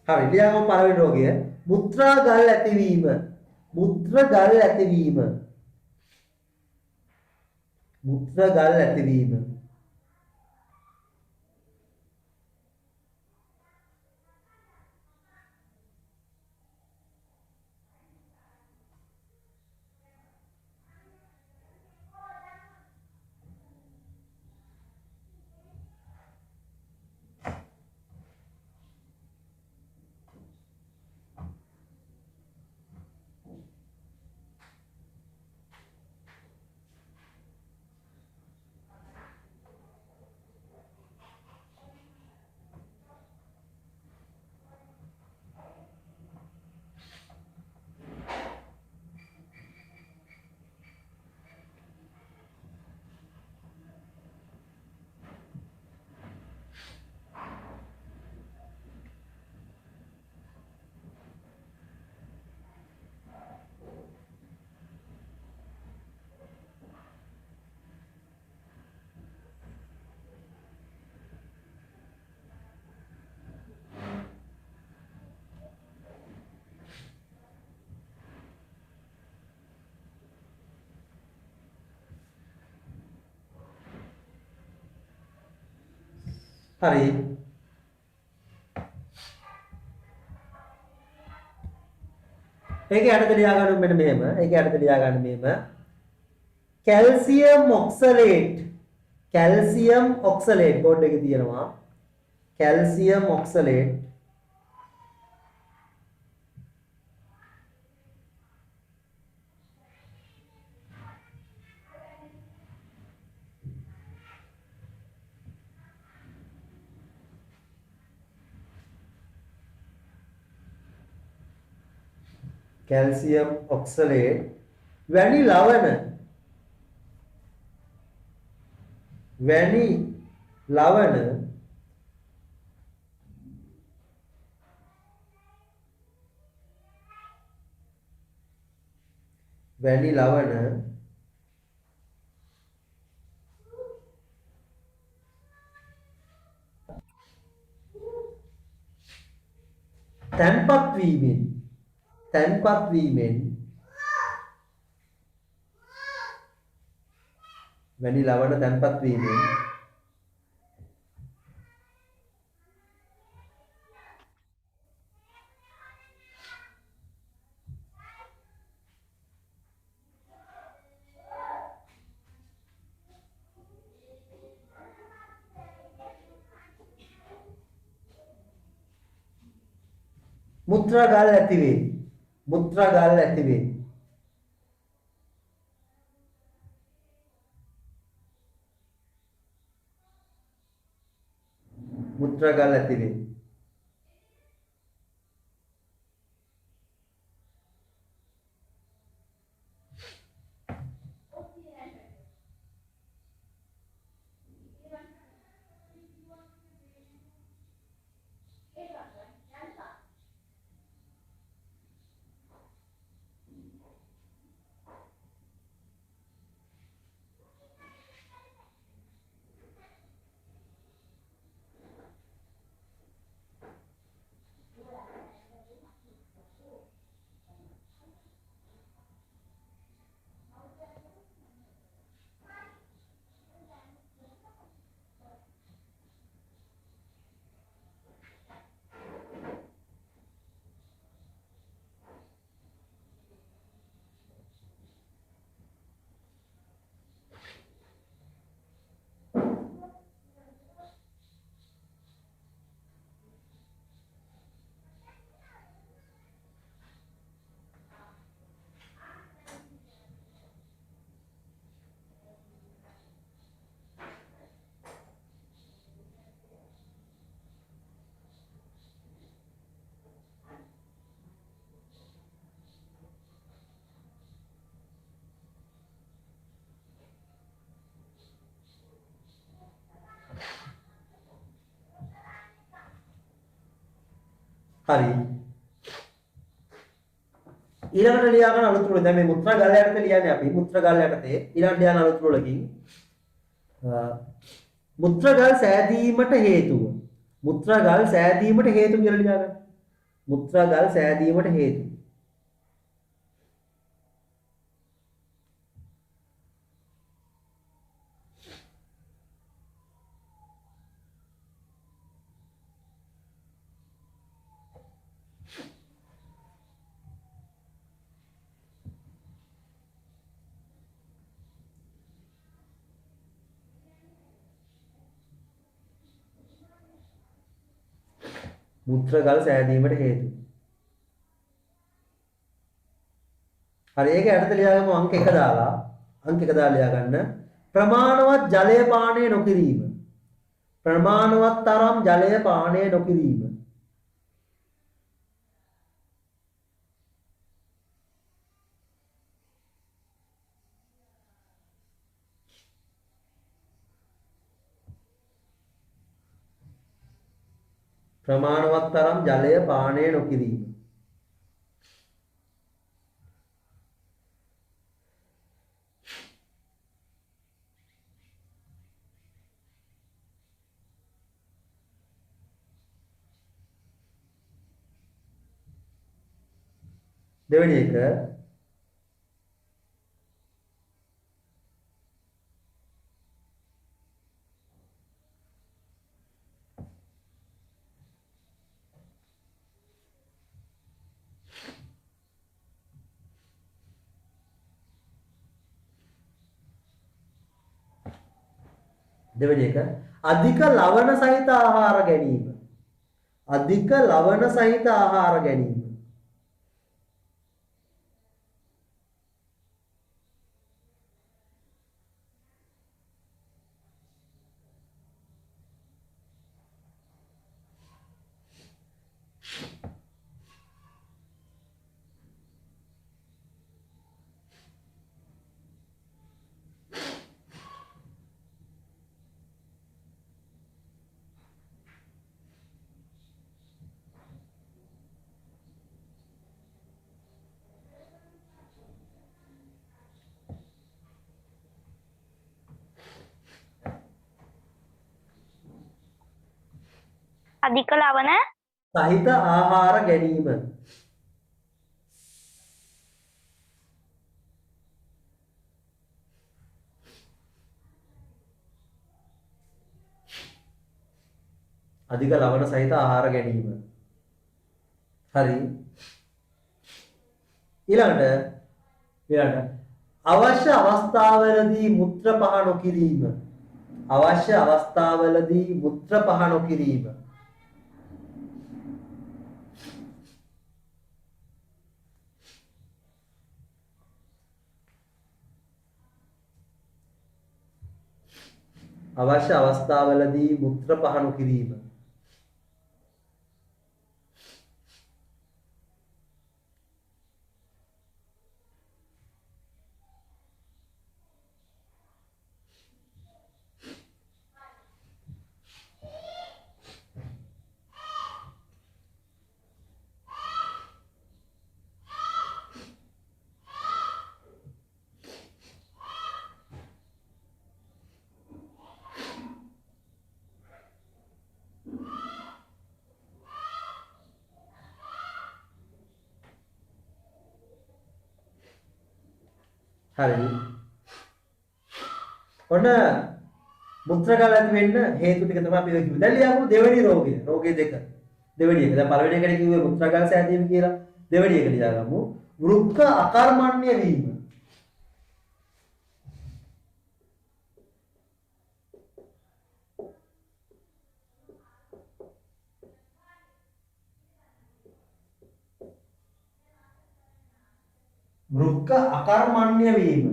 හරි ලියාගමු පළවෙනි රෝගය මුත්‍රා ගල් ඇතිවීම. මුත්‍රා ගල් ඇතිවීම. මුත්‍රා ගල් ඇතිවීම. හරි. ඒකේ යටතේ ලියා ගන්න මෙන්න මෙහෙම. ඒකේ යටතේ ලියා ගන්න මෙහෙම. Calcium oxalate. Calcium oxalate board එකේ තියෙනවා. කැල්සියම් ඔක්සලේට් කැල්සියම් ඔක්සලේට් වැනි ලවණ වැනි ලවණ වැනි ලවණ තැන්පත් වීමෙන් වැනි ලවණ තැන්පත් වීමෙන් මුත්‍රා ගල් ඇති වේ. මුත්‍රා ගල් ඇති වේ. මුත්‍රා ගල් ඇති වේ. හරි. ඊළඟට ලියා ගන්න අලුත් දැන් මේ මුත්‍රා ගල් යටතේ ලියන්නේ අපි මුත්‍රා ගල් යටතේ ඊළඟට ලියන අලුත් වලකින් මුත්‍රා ගල් සෑදීමට හේතුව. මුත්‍රා ගල් සෑදීමට හේතු කියලා ලියා ගන්න. මුත්‍රා ගල් සෑදීමට හේතු. මුත්‍රා ගල් සෑදීමට හේතු. හරි ඒක යටතේ ලියාගමු අංක 1 දාලා. අංක 1 දාලා ලියා ගන්න. ප්‍රමාණවත් ජලය පානය නොකිරීම. ප්‍රමාණවත් තරම් ජලය පානය නොකිරීම. ප්‍රමාණවත් තරම් ජලය පානය නොකිරීම. දෙවෙනි එක දෙවෙනි එක අධික ලවණ සහිත ආහාර ගැනීම. අධික ලවණ සහිත ආහාර ගැනීම. අධික ලවණ සහිත ආහාර ගැනීම. අධික ලවණ සහිත ආහාර ගැනීම. හරි. ඊළඟට අවශ්‍ය අවස්ථාවලදී මුත්‍ර පහ නොකිරීම. අවශ්‍ය අවස්ථාවලදී මුත්‍ර පහ නොකිරීම. අවශ්‍ය අවස්ථාවලදී මුත්‍ර පහ නොකිරීම. හරි. ඔන්න මුත්‍රාගල ඇති වෙන්න හේතු ටික තමයි අපි කිව්වේ. දැන් ලියමු දෙවෙනි රෝගය. රෝගය දෙක. දෙවෙනි එක. දැන් පළවෙනි එකට කිව්වේ මුත්‍රාගල සෑදීම කියලා. දෙවෙනි එක ලියාගමු. වෘක්ක අකර්මණ්‍ය වීම. වෘක්ක අකර්මණ්‍ය වීම.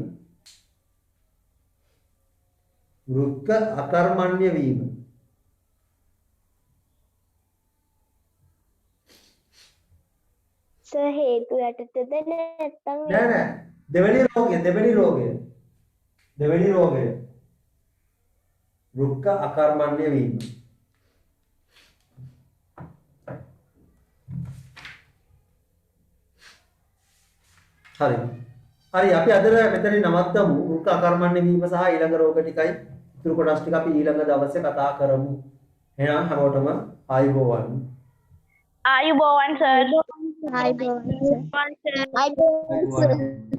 වෘක්ක අකර්මණ්‍ය වීම. සර් හේතු යටතේද නැත්නම් නෑ දෙවෙනි රෝගය. වෘක්ක අකර්මණ්‍ය වීම. හරි අපි අද මෙතනින් නවත්තමු. වෘක්ක අකර්මණ්‍ය වීම සහ ඊළඟ රෝග ටිකයි ඉතුරු කොටස් ටික අපි ඊළඟ දවසේ කතා කරමු. එහෙනම් හැමෝටම ආයුබෝවන්. ආයුබෝවන් සර්. ආයිබෝවන් සර්. ආයුබෝවන්.